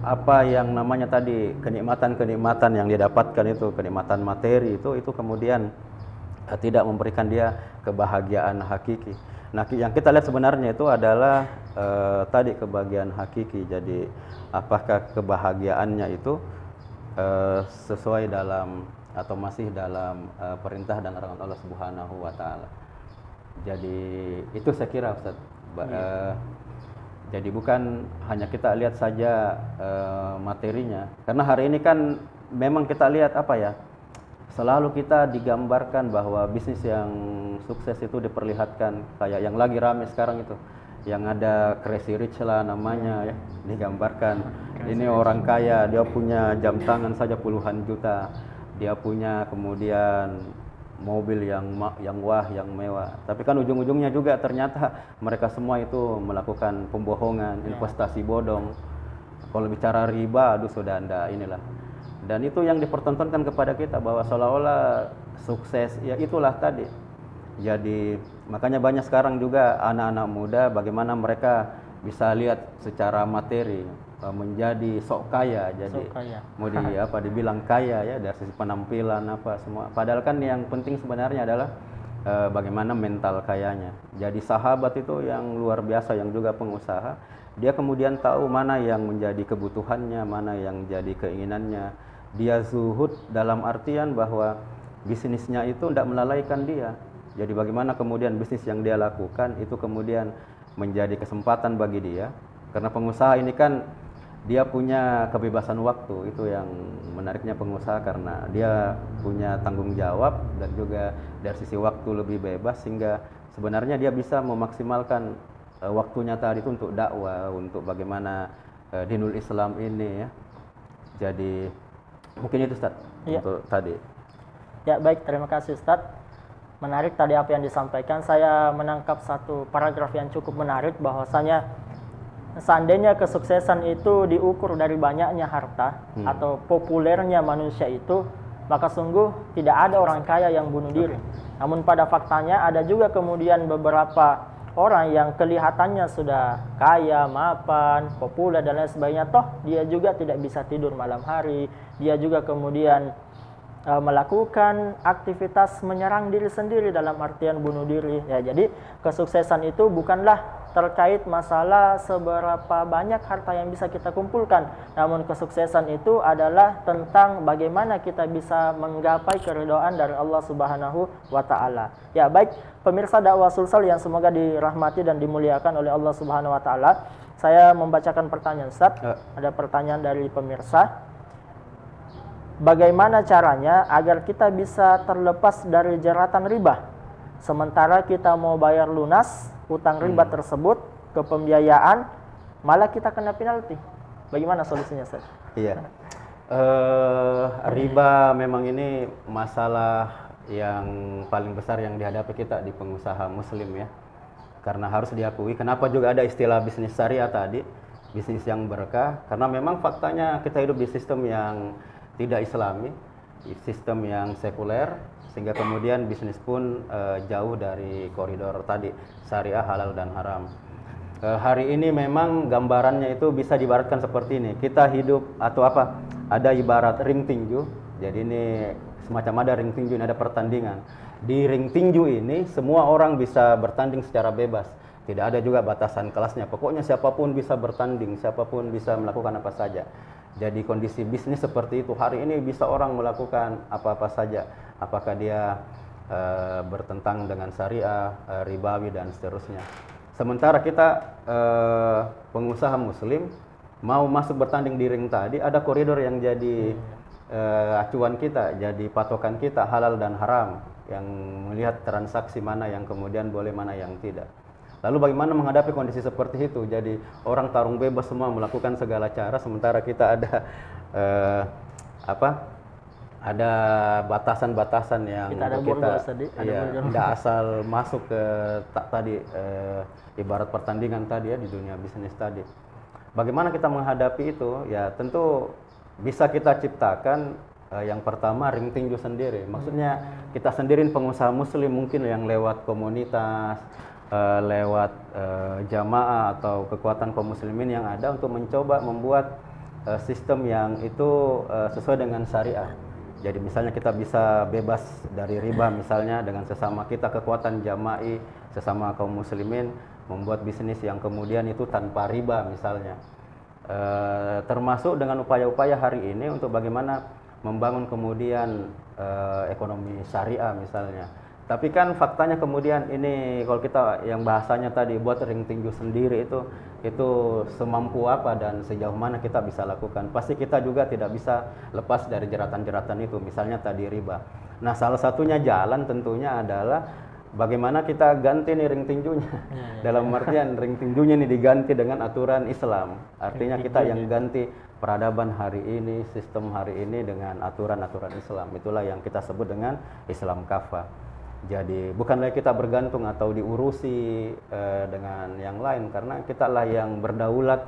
apa yang namanya tadi kenikmatan-kenikmatan yang dia dapatkan itu, kenikmatan materi itu kemudian tidak memberikan dia kebahagiaan hakiki. Nah, yang kita lihat sebenarnya itu adalah tadi kebahagiaan hakiki. Jadi apakah kebahagiaannya itu sesuai dalam atau masih dalam perintah dan larangan Allah Subhanahu wa taala. Jadi itu saya kira Ustaz. Jadi bukan hanya kita lihat saja materinya. Karena hari ini kan memang kita lihat apa ya? Selalu kita digambarkan bahwa bisnis yang sukses itu diperlihatkan kayak yang lagi rame sekarang itu. Yang ada Crazy Rich lah namanya ya, digambarkan. Ini orang kaya, dia punya jam tangan saja puluhan juta. Dia punya kemudian mobil yang wah, yang mewah. Tapi kan ujung-ujungnya juga ternyata mereka semua itu melakukan pembohongan, investasi bodong. Kalau bicara riba, aduh sudah anda inilah. Dan itu yang dipertontonkan kepada kita bahwa seolah-olah sukses, ya itulah tadi. Jadi makanya banyak sekarang juga anak-anak muda bagaimana mereka bisa lihat secara materi menjadi sok kaya, jadi mau dibilang kaya ya dari sisi penampilan apa semua. Padahal kan yang penting sebenarnya adalah bagaimana mental kayanya. Jadi sahabat itu yang luar biasa yang juga pengusaha, dia kemudian tahu mana yang menjadi kebutuhannya, mana yang jadi keinginannya. Dia zuhud dalam artian bahwa bisnisnya itu tidak melalaikan dia. Jadi bagaimana kemudian bisnis yang dia lakukan itu kemudian menjadi kesempatan bagi dia. Karena pengusaha ini kan dia punya kebebasan waktu, itu yang menariknya pengusaha karena dia punya tanggung jawab dan juga dari sisi waktu lebih bebas sehingga sebenarnya dia bisa memaksimalkan waktunya tadi itu untuk dakwah, untuk bagaimana dinul Islam ini ya. Jadi mungkin itu Ustaz untuk tadi. Ya baik, terima kasih Ustaz. Menarik tadi apa yang disampaikan. Saya menangkap satu paragraf yang cukup menarik bahwasanya seandainya kesuksesan itu diukur dari banyaknya harta atau populernya manusia itu, maka sungguh tidak ada orang kaya yang bunuh diri. Namun pada faktanya ada juga kemudian beberapa orang yang kelihatannya sudah kaya, mapan, populer dan lain sebagainya, toh dia juga tidak bisa tidur malam hari, dia juga kemudian melakukan aktivitas menyerang diri sendiri dalam artian bunuh diri. Ya, jadi kesuksesan itu bukanlah terkait masalah seberapa banyak harta yang bisa kita kumpulkan, namun kesuksesan itu adalah tentang bagaimana kita bisa menggapai keridhaan dari Allah Subhanahu wa taala. Ya, baik pemirsa dakwah Sulsel yang semoga dirahmati dan dimuliakan oleh Allah Subhanahu wa taala. Saya membacakan pertanyaan Ustaz. Ada pertanyaan dari pemirsa. Bagaimana caranya agar kita bisa terlepas dari jeratan riba? Sementara kita mau bayar lunas utang riba tersebut ke pembiayaan, malah kita kena penalti. Bagaimana solusinya, Ustaz? Iya. Riba memang ini masalah yang paling besar yang dihadapi kita di pengusaha muslim ya. Karena harus diakui, kenapa juga ada istilah bisnis syariah tadi, bisnis yang berkah, karena memang faktanya kita hidup di sistem yang tidak islami, sistem yang sekuler, sehingga kemudian bisnis pun jauh dari koridor tadi, syariah, halal dan haram. Hari ini memang gambarannya itu bisa diibaratkan seperti ini, kita hidup atau apa, ada ibarat ring tinju, jadi ini semacam ada ring tinju, ini ada pertandingan. Di ring tinju ini semua orang bisa bertanding secara bebas, tidak ada juga batasan kelasnya, pokoknya siapapun bisa bertanding, siapapun bisa melakukan apa saja. Jadi kondisi bisnis seperti itu, hari ini bisa orang melakukan apa-apa saja, apakah dia bertentang dengan syariah, ribawi dan seterusnya. Sementara kita pengusaha muslim mau masuk bertanding di ring tadi, ada koridor yang jadi acuan kita, jadi patokan kita, halal dan haram, yang melihat transaksi mana yang kemudian boleh, mana yang tidak. Lalu bagaimana menghadapi kondisi seperti itu? Jadi orang tarung bebas semua melakukan segala cara, sementara kita ada eh, apa? Ada batasan-batasan yang Kita ada untuk borgol tadi, ada iya, borgol. tidak asal masuk ke tadi ibarat pertandingan tadi ya di dunia bisnis tadi. Bagaimana kita menghadapi itu? Ya tentu bisa kita ciptakan yang pertama ring tinju sendiri. Maksudnya kita sendiri pengusaha muslim mungkin yang lewat komunitas, lewat jamaah atau kekuatan kaum muslimin yang ada untuk mencoba membuat sistem yang itu sesuai dengan syariah. Jadi misalnya kita bisa bebas dari riba misalnya dengan sesama kita kekuatan jama'i sesama kaum muslimin membuat bisnis yang kemudian itu tanpa riba misalnya. Termasuk dengan upaya-upaya hari ini untuk bagaimana membangun kemudian ekonomi syariah misalnya. Tapi kan faktanya kemudian ini kalau kita yang bahasanya tadi buat ring tinju sendiri itu semampu apa dan sejauh mana kita bisa lakukan. Pasti kita juga tidak bisa lepas dari jeratan-jeratan itu, misalnya tadi riba. Nah, salah satunya jalan tentunya adalah bagaimana kita ganti nih ring tinjunya. Dalam artian ring tinjunya ini diganti dengan aturan Islam. Artinya kita yang ganti peradaban hari ini, sistem hari ini dengan aturan-aturan Islam. Itulah yang kita sebut dengan Islam kafah. Jadi bukan lagi kita bergantung atau diurusi dengan yang lain, karena kita lah yang berdaulat,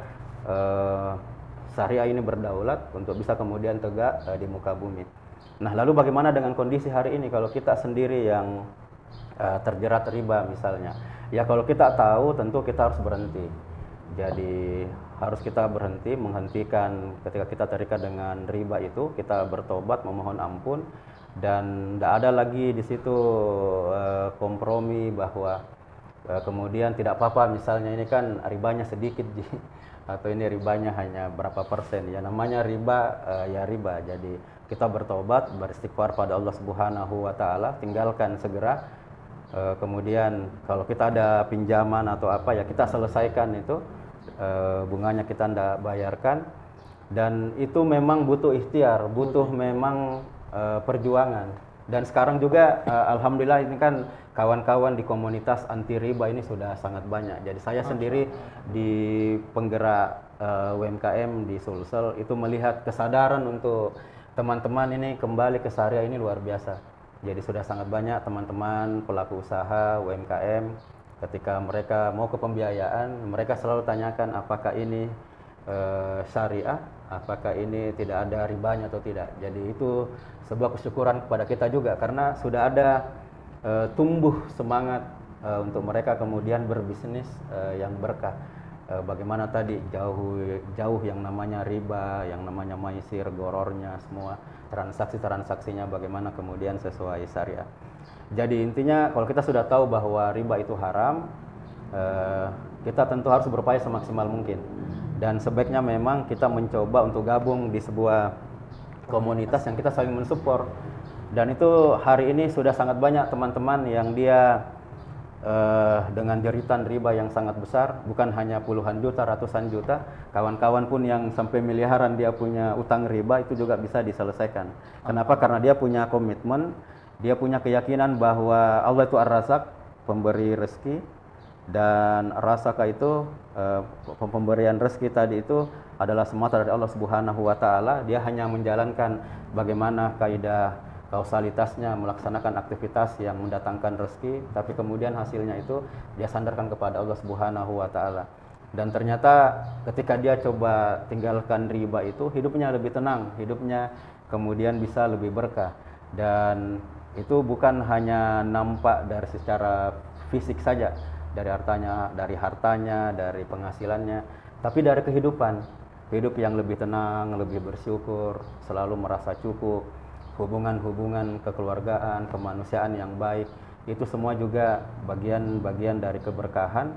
syariah ini berdaulat untuk bisa kemudian tegak di muka bumi. Nah, lalu bagaimana dengan kondisi hari ini kalau kita sendiri yang terjerat riba misalnya? Ya kalau kita tahu tentu kita harus berhenti. Jadi harus kita berhenti, menghentikan ketika kita terikat dengan riba itu, kita bertobat, memohon ampun, dan tidak ada lagi di situ kompromi bahwa kemudian tidak apa-apa misalnya ini kan ribanya sedikit atau ini ribanya hanya berapa persen. Ya namanya riba ya riba. Jadi kita bertobat, beristighfar pada Allah Subhanahu wa taala, tinggalkan segera. Kemudian kalau kita ada pinjaman atau apa ya kita selesaikan itu, bunganya kita tidak bayarkan, dan itu memang butuh ikhtiar, butuh memang perjuangan. Dan sekarang juga alhamdulillah ini kan kawan-kawan di komunitas anti riba ini sudah sangat banyak. Jadi saya sendiri di penggerak UMKM di Sulsel itu melihat kesadaran untuk teman-teman ini kembali ke syariah ini luar biasa. Jadi sudah sangat banyak teman-teman pelaku usaha UMKM ketika mereka mau ke pembiayaan, mereka selalu tanyakan apakah ini syariah, apakah ini tidak ada ribanya atau tidak. Jadi itu sebuah kesyukuran kepada kita juga karena sudah ada tumbuh semangat untuk mereka kemudian berbisnis yang berkah. Bagaimana tadi jauh yang namanya riba, yang namanya maisir, gorornya, semua transaksinya bagaimana kemudian sesuai syariah. Jadi intinya kalau kita sudah tahu bahwa riba itu haram, kita tentu harus berupaya semaksimal mungkin. Dan sebaiknya memang kita mencoba untuk gabung di sebuah komunitas yang kita saling mensupport. Dan itu hari ini sudah sangat banyak teman-teman yang dia dengan jeritan riba yang sangat besar, bukan hanya puluhan juta, ratusan juta, kawan-kawan pun yang sampai miliaran dia punya utang riba itu juga bisa diselesaikan. Kenapa? Karena dia punya komitmen, dia punya keyakinan bahwa Allah itu Ar-Razzaq, pemberi rezeki. Dan rasaka itu pemberian rezeki tadi itu adalah semata dari Allah Subhanahu wa taala. Dia hanya menjalankan bagaimana kaidah kausalitasnya, melaksanakan aktivitas yang mendatangkan rezeki, tapi kemudian hasilnya itu dia sandarkan kepada Allah Subhanahu wa taala. Dan ternyata ketika dia coba tinggalkan riba itu, hidupnya lebih tenang, hidupnya kemudian bisa lebih berkah. Dan itu bukan hanya nampak dari secara fisik saja, dari hartanya, dari penghasilannya, tapi dari kehidupan, hidup yang lebih tenang, lebih bersyukur, selalu merasa cukup, hubungan-hubungan kekeluargaan, kemanusiaan yang baik, itu semua juga bagian-bagian dari keberkahan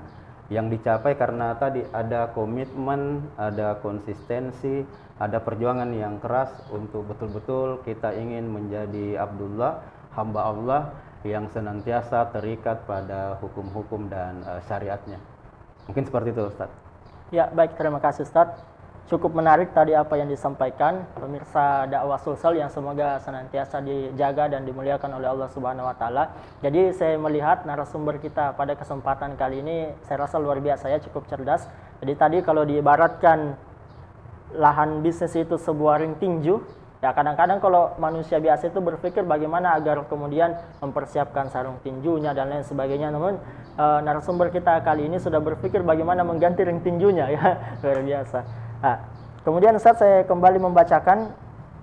yang dicapai karena tadi ada komitmen, ada konsistensi, ada perjuangan yang keras untuk betul-betul kita ingin menjadi Abdullah, hamba Allah yang senantiasa terikat pada hukum-hukum dan syariatnya. Mungkin seperti itu, Ustaz. Ya, baik, terima kasih Ustaz. cukup menarik tadi apa yang disampaikan pemirsa dakwah Sulsel yang semoga senantiasa dijaga dan dimuliakan oleh Allah Subhanahu wa taala. Jadi saya melihat narasumber kita pada kesempatan kali ini saya rasa luar biasa ya, cukup cerdas. Jadi tadi kalau diibaratkan lahan bisnis itu sebuah ring tinju, ya kadang-kadang kalau manusia biasa itu berpikir bagaimana agar kemudian mempersiapkan sarung tinjunya dan lain sebagainya. Namun narasumber kita kali ini sudah berpikir bagaimana mengganti ring tinjunya ya, luar biasa. Nah, kemudian Ustaz saya kembali membacakan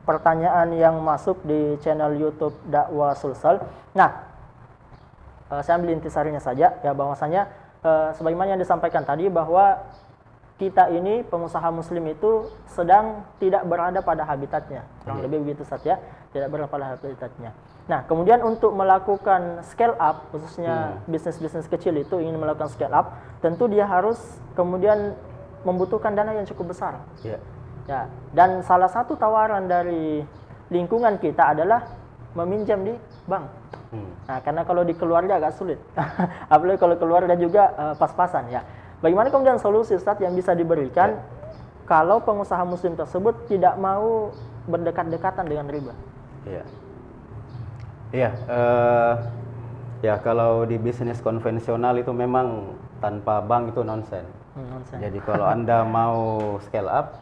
pertanyaan yang masuk di channel YouTube Dakwah Sulsel. Nah, saya ambil intisarinya saja ya, bahwasanya sebagaimana yang disampaikan tadi bahwa kita ini pengusaha muslim itu sedang tidak berada pada habitatnya, kurang lebih begitu Ustaz ya, tidak berada pada habitatnya. Nah, kemudian untuk melakukan scale up, khususnya bisnis-bisnis kecil itu ingin melakukan scale up, tentu dia harus kemudian membutuhkan dana yang cukup besar. Ya, dan salah satu tawaran dari lingkungan kita adalah meminjam di bank. Nah, karena kalau di keluarga agak sulit, apalagi kalau keluarga juga pas-pasan ya. Bagaimana kemudian solusi Ustaz yang bisa diberikan kalau pengusaha muslim tersebut tidak mau berdekat-dekatan dengan riba? Ya, kalau di bisnis konvensional itu memang tanpa bank itu nonsen. Jadi kalau Anda mau scale up,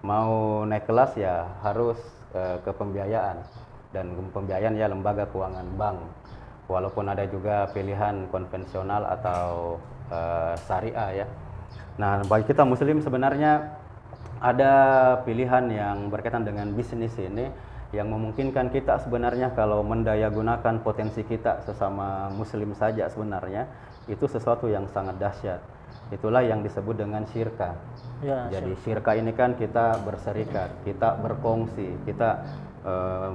mau naik kelas ya harus ke pembiayaan, dan pembiayaan ya lembaga keuangan bank. Walaupun ada juga pilihan konvensional atau syariah ya. Nah, bagi kita muslim sebenarnya ada pilihan yang berkaitan dengan bisnis ini yang memungkinkan kita sebenarnya kalau mendayagunakan potensi kita sesama muslim saja sebenarnya itu sesuatu yang sangat dahsyat. Itulah yang disebut dengan syirka. Jadi syirka ini kan kita berserikat, kita berkongsi, kita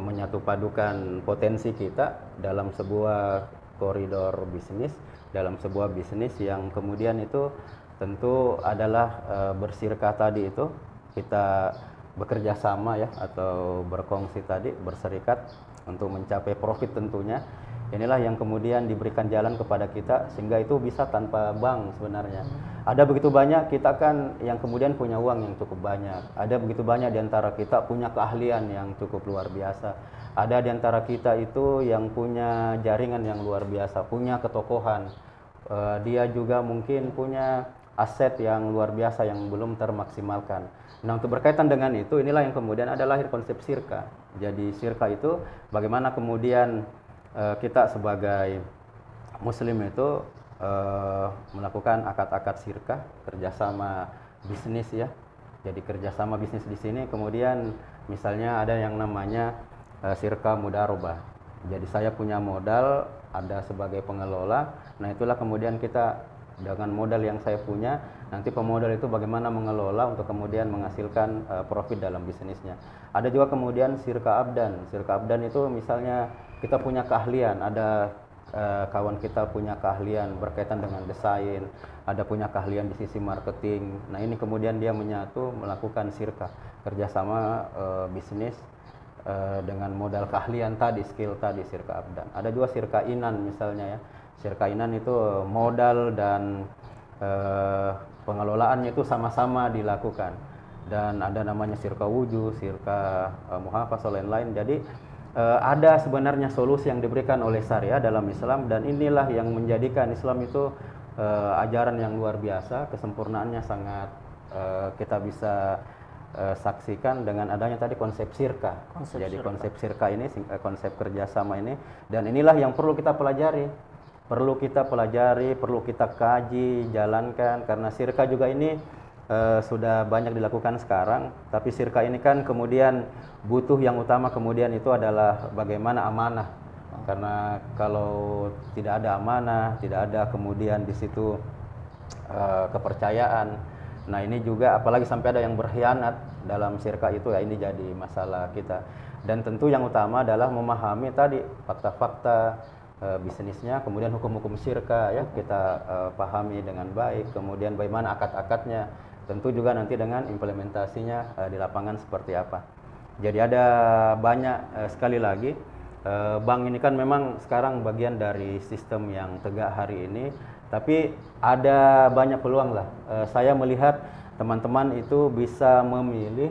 menyatupadukan potensi kita dalam sebuah koridor bisnis, dalam sebuah bisnis yang kemudian itu tentu adalah bersirka tadi itu kita bekerja sama ya, atau berkongsi tadi, berserikat untuk mencapai profit tentunya. Inilah yang kemudian diberikan jalan kepada kita sehingga itu bisa tanpa bank sebenarnya. Ada begitu banyak kita kan yang kemudian punya uang yang cukup banyak. Ada begitu banyak diantara kita punya keahlian yang cukup luar biasa. Ada diantara kita itu yang punya jaringan yang luar biasa, punya ketokohan. Dia juga mungkin punya aset yang luar biasa yang belum termaksimalkan. Nah, untuk berkaitan dengan itu, inilah yang kemudian ada lahir konsep syirka. Jadi syirka itu bagaimana kemudian kita sebagai muslim itu melakukan akad-akad syirka, kerjasama bisnis ya. Jadi kerjasama bisnis di sini kemudian misalnya ada yang namanya syirka mudarobah. Jadi saya punya modal, ada sebagai pengelola. Nah, itulah kemudian kita dengan modal yang saya punya, nanti pemodal itu bagaimana mengelola untuk kemudian menghasilkan profit dalam bisnisnya. Ada juga kemudian syirka abdan. Syirka abdan itu misalnya kita punya keahlian, ada kawan kita punya keahlian berkaitan dengan desain, ada punya keahlian di sisi marketing. Nah, ini kemudian dia menyatu melakukan syirka, kerjasama bisnis dengan modal keahlian tadi, skill tadi, syirka abdan. Ada juga syirka inan misalnya ya. Syirka inan itu modal dan pengelolaannya itu sama-sama dilakukan. Dan ada namanya syirka wujud, syirka muhafazah lain-lain. Jadi ada sebenarnya solusi yang diberikan oleh syariah dalam Islam, dan inilah yang menjadikan Islam itu ajaran yang luar biasa, kesempurnaannya sangat kita bisa saksikan dengan adanya tadi konsep syirka. Jadi konsep syirka ini, konsep kerjasama ini, dan inilah yang perlu kita pelajari. Perlu kita kaji, jalankan, karena syirka juga ini sudah banyak dilakukan sekarang, tapi syirka ini kan kemudian butuh yang utama kemudian itu adalah bagaimana amanah. Karena kalau tidak ada amanah, tidak ada kemudian di situ kepercayaan. Nah, ini juga apalagi sampai ada yang berkhianat dalam syirka itu, ya ini jadi masalah kita. Dan tentu yang utama adalah memahami tadi fakta-fakta bisnisnya, kemudian hukum-hukum syirka ya kita pahami dengan baik, kemudian bagaimana akad-akadnya, tentu juga nanti dengan implementasinya di lapangan seperti apa. Jadi ada banyak sekali lagi bank ini kan memang sekarang bagian dari sistem yang tegak hari ini, tapi ada banyak peluang lah. Saya melihat teman-teman itu bisa memilih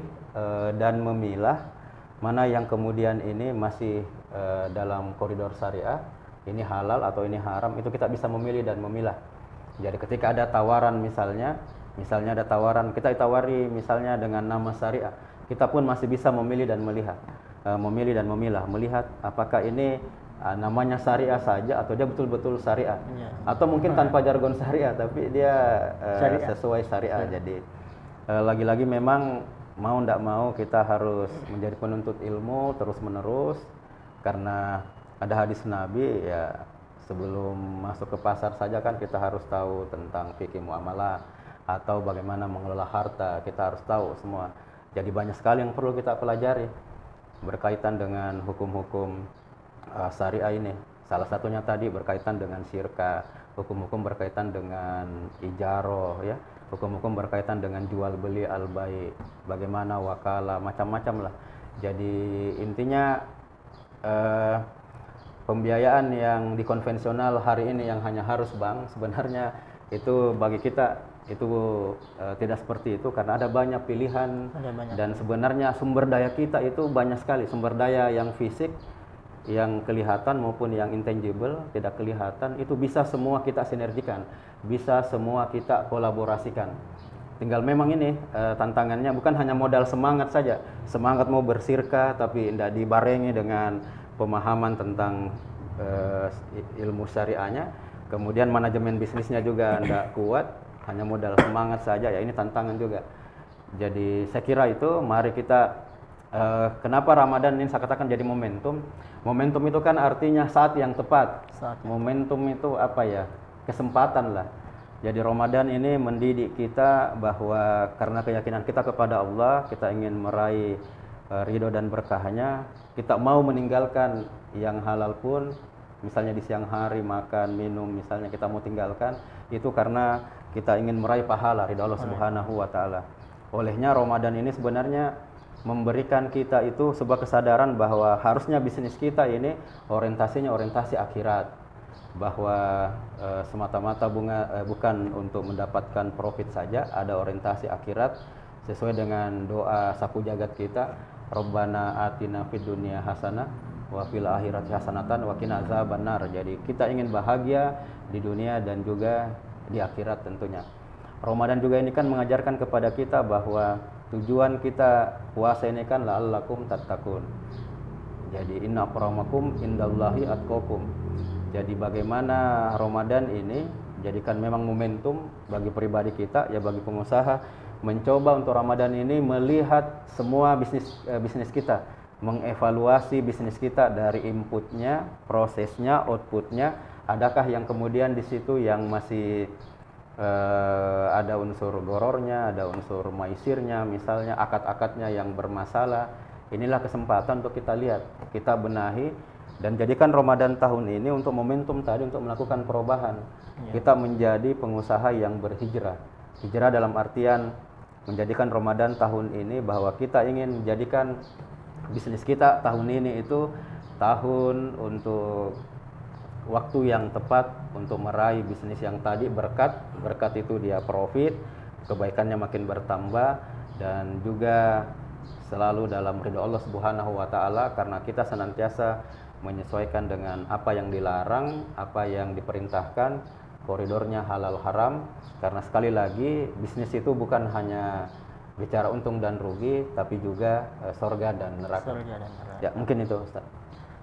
dan memilah mana yang kemudian ini masih dalam koridor syariah, ini halal atau ini haram, itu kita bisa memilih dan memilah. Jadi ketika ada tawaran misalnya ada tawaran, kita ditawari misalnya dengan nama syariah, kita pun masih bisa memilih dan memilih dan memilah, melihat apakah ini namanya syariah saja atau dia betul-betul syariah, atau mungkin tanpa jargon syariah tapi dia sesuai syariah. Jadi lagi-lagi memang mau tidak mau kita harus menjadi penuntut ilmu terus-menerus, karena ada hadis Nabi ya, sebelum masuk ke pasar saja kan kita harus tahu tentang fikih muamalah atau bagaimana mengelola harta, kita harus tahu semua. Jadi banyak sekali yang perlu kita pelajari berkaitan dengan hukum-hukum syariah ini. Salah satunya tadi berkaitan dengan syirka, hukum-hukum berkaitan dengan ijaroh, ya, hukum-hukum berkaitan dengan jual beli al-bai, bagaimana wakalah, macam-macam lah. Jadi intinya pembiayaan yang di konvensional hari ini yang hanya harus bank, sebenarnya itu bagi kita itu tidak seperti itu, karena ada banyak pilihan, dan sebenarnya sumber daya kita itu banyak sekali, sumber daya yang fisik, yang kelihatan maupun yang intangible, tidak kelihatan, itu bisa semua kita sinergikan, bisa semua kita kolaborasikan. Tinggal memang ini tantangannya bukan hanya modal semangat saja, semangat mau bersirka tapi tidak dibarengi dengan pemahaman tentang ilmu syariahnya, kemudian manajemen bisnisnya juga tidak kuat, hanya modal semangat saja, ya ini tantangan juga. Jadi saya kira itu, mari kita kenapa Ramadan ini saya katakan jadi momentum. Momentum itu kan artinya saat yang tepat. Momentum itu apa ya? Kesempatan lah. Jadi Ramadan ini mendidik kita bahwa karena keyakinan kita kepada Allah, kita ingin meraih ridho dan berkahnya, kita mau meninggalkan yang halal pun, misalnya di siang hari makan, minum, misalnya kita mau tinggalkan, itu karena kita ingin meraih pahala ridho Allah Subhanahu wa Ta'ala. Olehnya Ramadan ini sebenarnya memberikan kita itu sebuah kesadaran bahwa harusnya bisnis kita ini orientasinya orientasi akhirat, bahwa semata-mata bukan untuk mendapatkan profit saja, ada orientasi akhirat sesuai dengan doa sapu jagat kita, Rabbana atina fid dunya hasanah wa fil akhirati hasanatan wa qina azabannar. Jadi kita ingin bahagia di dunia dan juga di akhirat tentunya. Ramadan juga ini kan mengajarkan kepada kita bahwa tujuan kita puasa ini kan la'allakum tattaqun. Jadi inna akramakum indallahi atqakum. Jadi bagaimana Ramadan ini jadikan memang momentum bagi pribadi kita, ya bagi pengusaha, mencoba untuk Ramadan ini melihat semua bisnis kita, mengevaluasi bisnis kita dari inputnya, prosesnya, outputnya, adakah yang kemudian di situ yang masih ada unsur gorornya, ada unsur maisirnya, misalnya akad-akadnya yang bermasalah. Inilah kesempatan untuk kita lihat, kita benahi, dan jadikan Ramadan tahun ini untuk momentum tadi untuk melakukan perubahan. Kita menjadi pengusaha yang berhijrah. Hijrah dalam artian menjadikan Ramadan tahun ini bahwa kita ingin menjadikan bisnis kita tahun ini itu tahun untuk waktu yang tepat untuk meraih bisnis yang tadi berkat itu dia profit, kebaikannya makin bertambah, dan juga selalu dalam ridho Allah Subhanahu wa Ta'ala, karena kita senantiasa menyesuaikan dengan apa yang dilarang, apa yang diperintahkan, koridornya halal haram, karena sekali lagi bisnis itu bukan hanya bicara untung dan rugi, tapi juga surga dan neraka. Ya, mungkin itu Ustaz.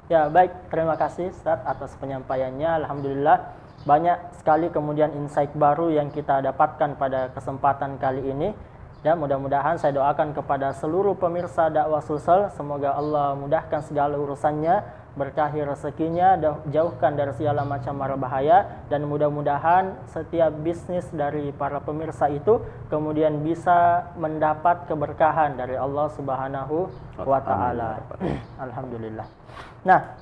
Ya, baik, terima kasih Ustaz atas penyampaiannya. Alhamdulillah banyak sekali kemudian insight baru yang kita dapatkan pada kesempatan kali ini, dan mudah-mudahan saya doakan kepada seluruh pemirsa dakwah Sulsel, semoga Allah mudahkan segala urusannya, berkahi rezekinya, jauhkan dari segala macam mara bahaya, dan mudah-mudahan setiap bisnis dari para pemirsa itu kemudian bisa mendapat keberkahan dari Allah Subhanahu wa Ta'ala. Alhamdulillah. Nah,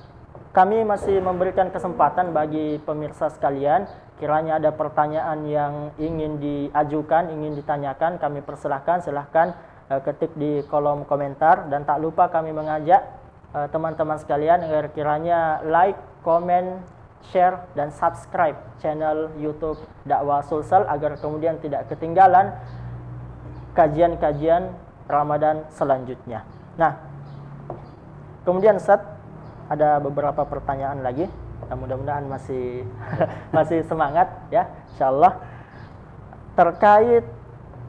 kami masih memberikan kesempatan bagi pemirsa sekalian, kiranya ada pertanyaan yang ingin diajukan, ingin ditanyakan, kami persilahkan, silahkan ketik di kolom komentar, dan tak lupa kami mengajak teman-teman sekalian agar kiranya like, comment, share, dan subscribe channel YouTube Dakwah Sulsel agar kemudian tidak ketinggalan kajian-kajian Ramadan selanjutnya. Nah, kemudian Ustaz, ada beberapa pertanyaan lagi. Mudah-mudahan masih masih semangat ya, insyaallah. Terkait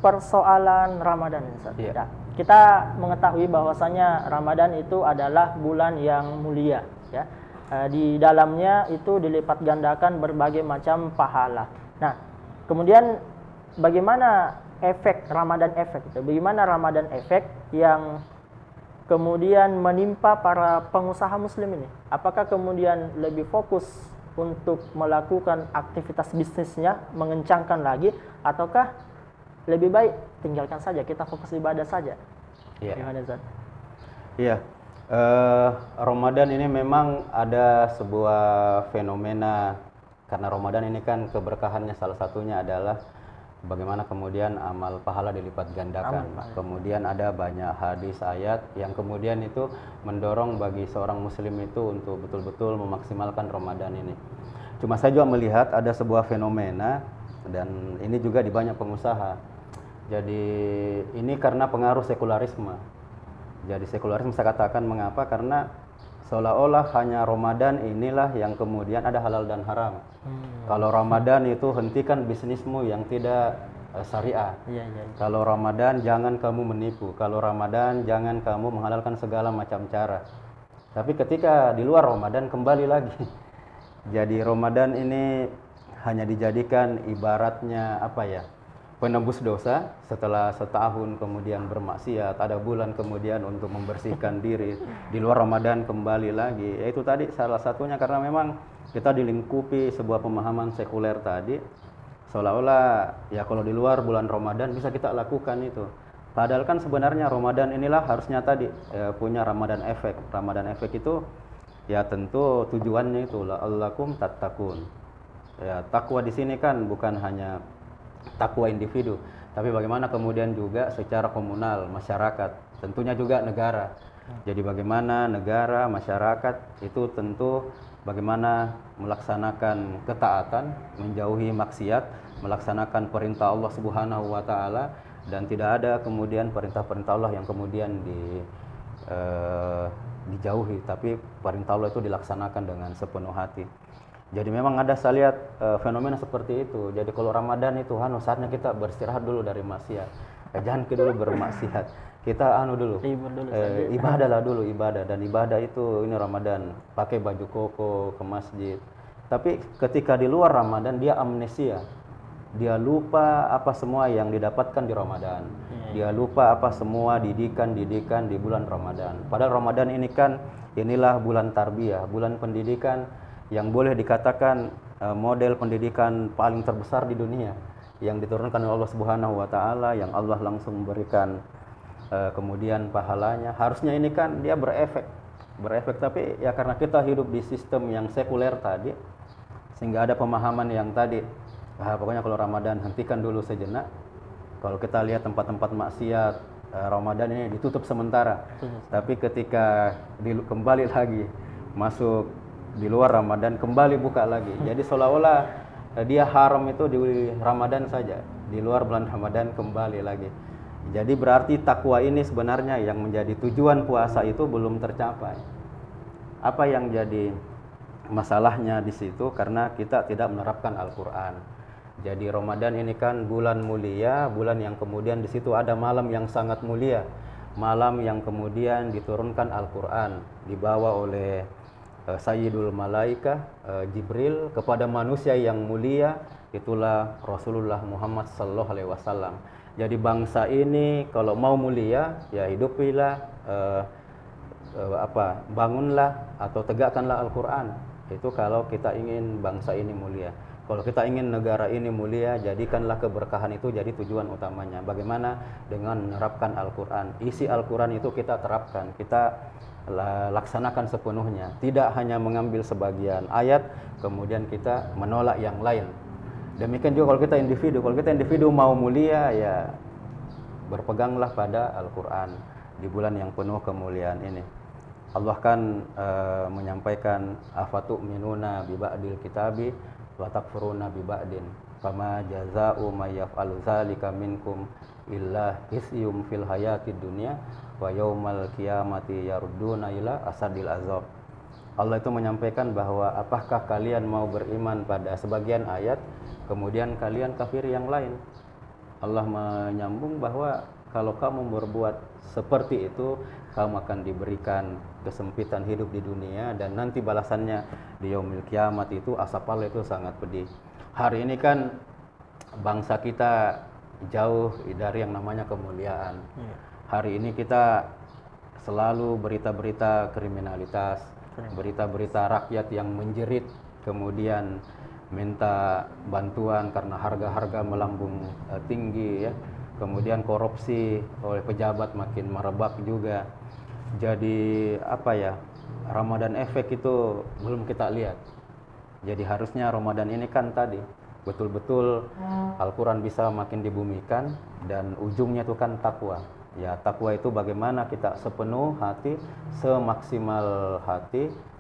persoalan Ramadan, Ustaz. Iya. Ya, kita mengetahui bahwasanya Ramadan itu adalah bulan yang mulia ya. Di dalamnya itu dilipat gandakan berbagai macam pahala. Nah, kemudian bagaimana efek Ramadan efek itu? Bagaimana Ramadan efek yang kemudian menimpa para pengusaha muslim ini? Apakah kemudian lebih fokus untuk melakukan aktivitas bisnisnya, mengencangkan lagi, ataukah lebih baik tinggalkan saja, kita fokus ibadah saja? Iya. Gimana, Ustaz? Iya. Ramadan ini memang ada sebuah fenomena, karena Ramadan ini kan keberkahannya salah satunya adalah bagaimana kemudian amal pahala dilipat gandakan. Kemudian ada banyak hadis ayat yang kemudian itu mendorong bagi seorang muslim itu untuk betul-betul memaksimalkan Ramadan ini. Cuma saya juga melihat ada sebuah fenomena, dan ini juga di banyak pengusaha. Jadi ini karena pengaruh sekularisme. Jadi sekularisme saya katakan mengapa? Karena seolah-olah hanya Ramadan inilah yang kemudian ada halal dan haram. Kalau Ramadan itu hentikan bisnismu yang tidak syariah. Iya. Kalau Ramadan jangan kamu menipu. Kalau Ramadan jangan kamu menghalalkan segala macam cara. Tapi ketika di luar Ramadan kembali lagi. Jadi Ramadan ini hanya dijadikan ibaratnya apa ya? Penebus dosa setelah setahun kemudian bermaksiat, ada bulan kemudian untuk membersihkan diri, di luar Ramadan kembali lagi. Yaitu tadi salah satunya karena memang kita dilingkupi sebuah pemahaman sekuler tadi, seolah-olah ya kalau di luar bulan Ramadan bisa kita lakukan itu. Padahal kan sebenarnya Ramadan inilah harusnya tadi punya Ramadan efek. Ramadan efek itu ya tentu tujuannya itu la'allakum tattaqun. Ya, takwa di sini kan bukan hanya takwa individu, tapi bagaimana kemudian juga secara komunal, masyarakat, tentunya juga negara. Jadi bagaimana negara, masyarakat itu tentu bagaimana melaksanakan ketaatan, menjauhi maksiat, melaksanakan perintah Allah Subhanahu wa taala, dan tidak ada kemudian perintah-perintah Allah yang kemudian dijauhi, tapi perintah Allah itu dilaksanakan dengan sepenuh hati. Jadi memang ada saya lihat fenomena seperti itu. Jadi kalau Ramadan itu saatnya kita beristirahat dulu dari maksiat. Jangan dulu bermaksiat. Kita dulu. Ibadahlah dulu, ibadah. Dan ibadah itu ini Ramadan, pakai baju koko ke masjid. Tapi ketika di luar Ramadan dia amnesia. Dia lupa apa semua yang didapatkan di Ramadan. Dia lupa apa semua didikan-didikan di bulan Ramadan. Padahal Ramadan ini kan inilah bulan tarbiyah, bulan pendidikan yang boleh dikatakan model pendidikan paling terbesar di dunia yang diturunkan oleh Allah Subhanahu wa taala, yang Allah langsung memberikan kemudian pahalanya. Harusnya ini kan dia berefek, tapi ya karena kita hidup di sistem yang sekuler tadi, sehingga ada pemahaman yang tadi pokoknya kalau Ramadan hentikan dulu sejenak. Kalau kita lihat tempat-tempat maksiat Ramadan ini ditutup sementara, tapi ketika kembali lagi masuk di luar Ramadan kembali buka lagi. Jadi seolah-olah dia haram itu di Ramadan saja, di luar bulan Ramadan kembali lagi. Jadi berarti takwa ini sebenarnya yang menjadi tujuan puasa itu belum tercapai. Apa yang jadi masalahnya di situ? Karena kita tidak menerapkan Al-Quran. Jadi Ramadan ini kan bulan mulia, bulan yang kemudian di situ ada malam yang sangat mulia, malam yang kemudian diturunkan Al-Quran, dibawa oleh Sayyidul Malaikah Jibril kepada manusia yang mulia, itulah Rasulullah Muhammad sallallahu alaihi wasallam. Jadi bangsa ini kalau mau mulia ya hidupilah bangunlah atau tegakkanlah Al-Qur'an. Itu kalau kita ingin bangsa ini mulia. Kalau kita ingin negara ini mulia, jadikanlah keberkahan itu jadi tujuan utamanya. Bagaimana dengan menerapkan Al-Qur'an? Isi Al-Qur'an itu kita terapkan, kita laksanakan sepenuhnya, tidak hanya mengambil sebagian ayat kemudian kita menolak yang lain. Demikian juga kalau kita individu mau mulia ya berpeganglah pada Al-Quran di bulan yang penuh kemuliaan ini. Allah kan menyampaikan afatu'minuna bi ba'dil kitabi wa takfuruna bi ba'din. fama jazaa'u may yaf'alu dzalika minkum illa khizyum fil hayatid dunya wa yaumal qiyamati yarudduna ila asadil azab. Allah itu menyampaikan bahwa apakah kalian mau beriman pada sebagian ayat kemudian kalian kafir yang lain. Allah menyambung bahwa kalau kamu berbuat seperti itu, kamu akan diberikan kesempitan hidup di dunia dan nanti balasannya di yaumil kiamat itu asap Allah itu sangat pedih. Hari ini kan bangsa kita jauh dari yang namanya kemuliaan. Hari ini kita selalu berita-berita kriminalitas, berita-berita rakyat yang menjerit, kemudian minta bantuan karena harga-harga melambung tinggi ya. Kemudian korupsi oleh pejabat makin merebak juga. Jadi apa ya, Ramadan efek itu belum kita lihat. Jadi harusnya Ramadan ini kan tadi betul-betul Al-Quran bisa makin dibumikan dan ujungnya itu kan takwa. Ya, takwa itu bagaimana kita sepenuh hati,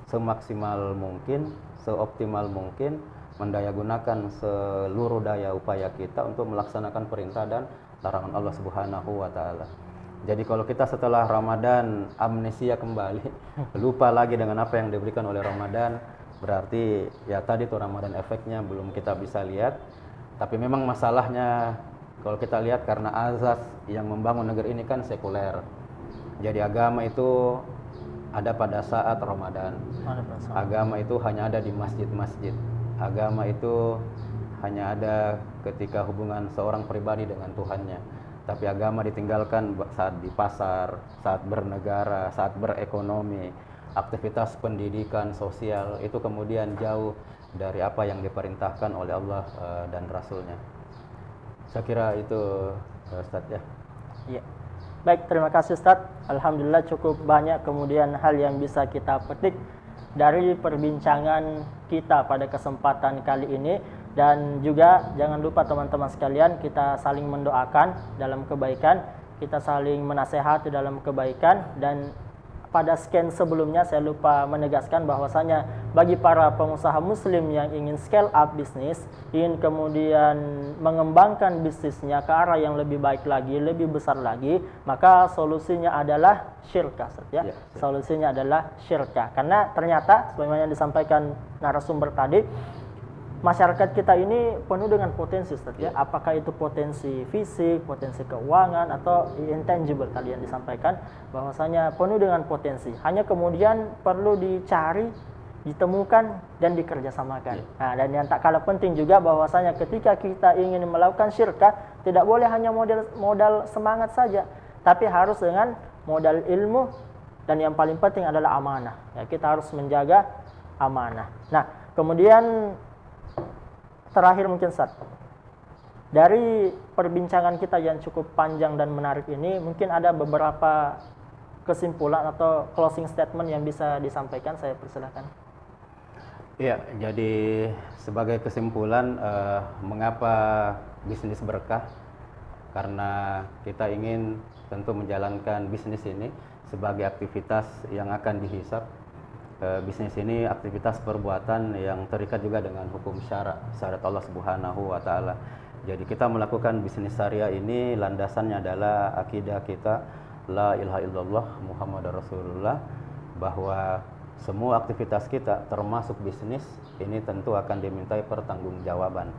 semaksimal mungkin, seoptimal mungkin mendayagunakan seluruh daya upaya kita untuk melaksanakan perintah dan larangan Allah Subhanahu wa taala. Jadi kalau kita setelah Ramadan amnesia kembali, lupa lagi dengan apa yang diberikan oleh Ramadan, berarti ya tadi tuh Ramadan efeknya belum kita bisa lihat. Tapi memang masalahnya kalau kita lihat karena azas yang membangun negeri ini kan sekuler. Jadi agama itu ada pada saat Ramadan. Agama itu hanya ada di masjid-masjid. Agama itu hanya ada ketika hubungan seorang pribadi dengan Tuhannya. Tapi agama ditinggalkan saat di pasar, saat bernegara, saat berekonomi, aktivitas pendidikan, sosial, itu kemudian jauh dari apa yang diperintahkan oleh Allah dan Rasulnya. Saya kira itu Ustaz ya. Iya. Baik, terima kasih Ustaz. Alhamdulillah cukup banyak kemudian hal yang bisa kita petik dari perbincangan kita pada kesempatan kali ini. Dan juga jangan lupa teman-teman sekalian, kita saling mendoakan dalam kebaikan, kita saling menasehati dalam kebaikan. Dan pada scan sebelumnya saya lupa menegaskan bahwasanya bagi para pengusaha muslim yang ingin scale up bisnis, ingin kemudian mengembangkan bisnisnya ke arah yang lebih baik lagi, lebih besar lagi, maka solusinya adalah syirkah, ya. Solusinya adalah syirkah. Karena ternyata sebagaimana yang disampaikan narasumber tadi, masyarakat kita ini penuh dengan potensi, Ustaz, ya. Apakah itu potensi fisik, potensi keuangan, atau intangible tadi yang disampaikan, bahwasanya penuh dengan potensi. Hanya kemudian perlu dicari, ditemukan, dan dikerjasamakan. Nah, dan yang tak kalah penting juga bahwasanya ketika kita ingin melakukan syirkah, tidak boleh hanya modal semangat saja, tapi harus dengan modal ilmu, dan yang paling penting adalah amanah. Ya, kita harus menjaga amanah. Nah, kemudian terakhir mungkin Ustaz, dari perbincangan kita yang cukup panjang dan menarik ini, mungkin ada beberapa kesimpulan atau closing statement yang bisa disampaikan, saya persilahkan. Iya, jadi sebagai kesimpulan, mengapa bisnis berkah? Karena kita ingin tentu menjalankan bisnis ini sebagai aktivitas yang akan dihisab. Bisnis ini aktivitas perbuatan yang terikat juga dengan hukum syariat Allah Subhanahu wa taala. Jadi kita melakukan bisnis syariah ini landasannya adalah akidah kita la ilaha illallah Muhammadar Rasulullah, bahwa semua aktivitas kita termasuk bisnis ini tentu akan dimintai pertanggungjawaban.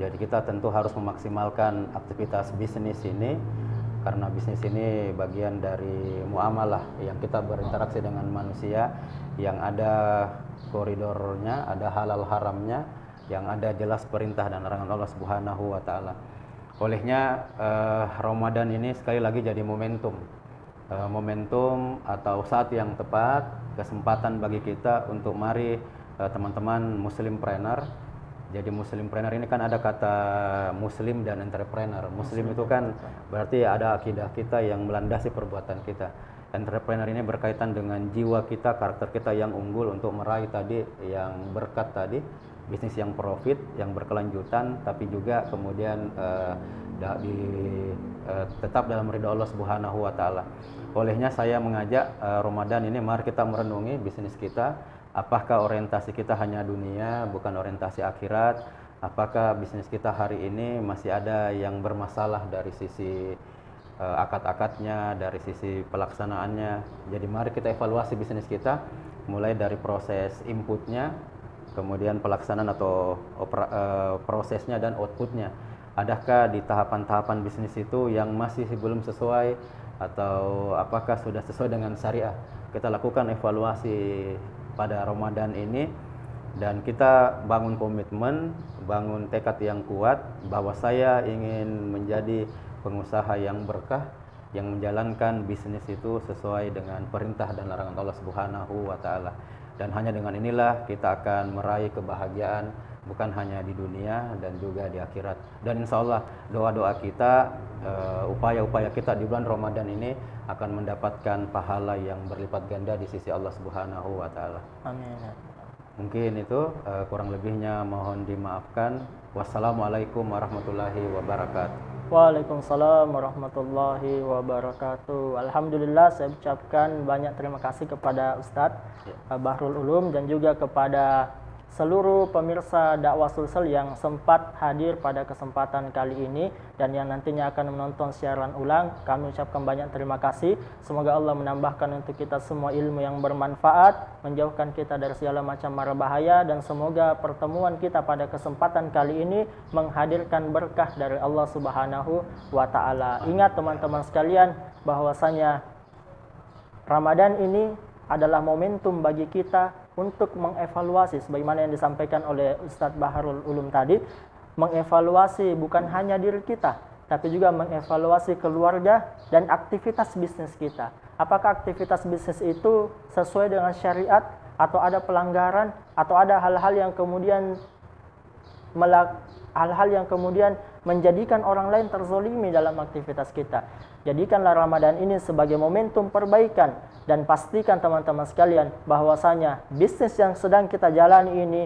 Jadi kita tentu harus memaksimalkan aktivitas bisnis ini, karena bisnis ini bagian dari muamalah yang kita berinteraksi dengan manusia, yang ada koridornya, ada halal haramnya, yang ada jelas perintah dan larangan Allah Subhanahu wa taala. Olehnya Ramadan ini sekali lagi jadi momentum atau saat yang tepat, kesempatan bagi kita untuk mari teman-teman muslimpreneur. Jadi muslimpreneur ini kan ada kata muslim dan entrepreneur. Muslim itu kan berarti ada akidah kita yang melandasi perbuatan kita. Entrepreneur ini berkaitan dengan jiwa kita, karakter kita yang unggul untuk meraih tadi yang berkat tadi, bisnis yang profit, yang berkelanjutan, tapi juga kemudian tetap dalam ridha Allah Subhanahu wa taala. Olehnya saya mengajak Ramadan ini mari kita merenungi bisnis kita. Apakah orientasi kita hanya dunia, bukan orientasi akhirat? apakah bisnis kita hari ini masih ada yang bermasalah dari sisi akad-akadnya, dari sisi pelaksanaannya. Jadi mari kita evaluasi bisnis kita mulai dari proses inputnya, kemudian pelaksanaan atau prosesnya dan outputnya. Adakah di tahapan-tahapan bisnis itu yang masih belum sesuai atau apakah sudah sesuai dengan syariah? Kita lakukan evaluasi pada Ramadan ini dan kita bangun komitmen, bangun tekad yang kuat bahwa saya ingin menjadi pengusaha yang berkah, yang menjalankan bisnis itu sesuai dengan perintah dan larangan Allah Subhanahu wa taala. Dan hanya dengan inilah kita akan meraih kebahagiaan bukan hanya di dunia dan juga di akhirat. Dan insya Allah doa-doa kita, upaya-upaya kita di bulan Ramadan ini akan mendapatkan pahala yang berlipat ganda di sisi Allah Subhanahu wa taala. Amin. Mungkin itu, kurang lebihnya mohon dimaafkan. Wassalamualaikum warahmatullahi wabarakatuh. Waalaikumsalam warahmatullahi wabarakatuh. Alhamdulillah, saya ucapkan banyak terima kasih kepada Ustadz Bahrul Ulum dan juga kepada seluruh pemirsa dakwah Sulsel yang sempat hadir pada kesempatan kali ini dan yang nantinya akan menonton siaran ulang. Kami ucapkan banyak terima kasih. Semoga Allah menambahkan untuk kita semua ilmu yang bermanfaat, menjauhkan kita dari segala macam mara bahaya, dan semoga pertemuan kita pada kesempatan kali ini menghadirkan berkah dari Allah Subhanahu wa taala. Ingat teman-teman sekalian, bahwasanya Ramadan ini adalah momentum bagi kita untuk mengevaluasi sebagaimana yang disampaikan oleh Ustadz Bahrul Ulum tadi, mengevaluasi bukan hanya diri kita, tapi juga mengevaluasi keluarga dan aktivitas bisnis kita. Apakah aktivitas bisnis itu sesuai dengan syariat atau ada pelanggaran atau ada hal-hal yang kemudian menjadikan orang lain terzolimi dalam aktivitas kita. Jadikanlah Ramadan ini sebagai momentum perbaikan dan pastikan teman-teman sekalian bahwasanya bisnis yang sedang kita jalani ini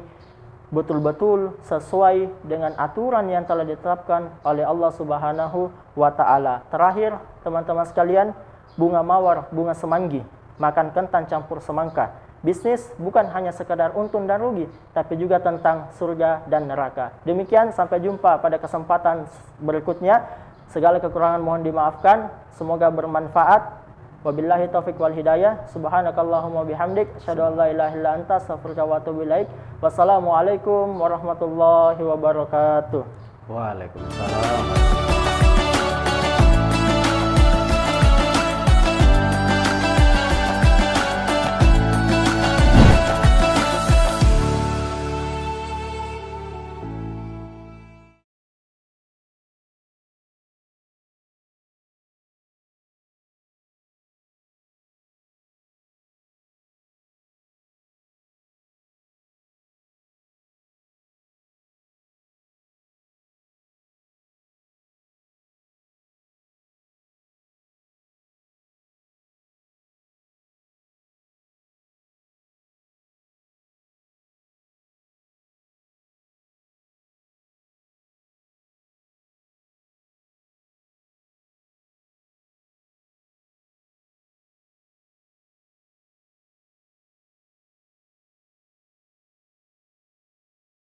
betul-betul sesuai dengan aturan yang telah ditetapkan oleh Allah Subhanahu wa taala. Terakhir, teman-teman sekalian, bunga mawar, bunga semanggi, makan kentan campur semangka. Bisnis bukan hanya sekadar untung dan rugi, tapi juga tentang surga dan neraka. Demikian, sampai jumpa pada kesempatan berikutnya. Segala kekurangan mohon dimaafkan. Semoga bermanfaat. Wabillahi taufiq wal hidayah. Subhanakallahumma bihamdik, asyhadu an la ilaha illa anta, astaghfiruka wa atubu ilaik. Wassalamualaikum warahmatullahi wabarakatuh. Waalaikumsalam.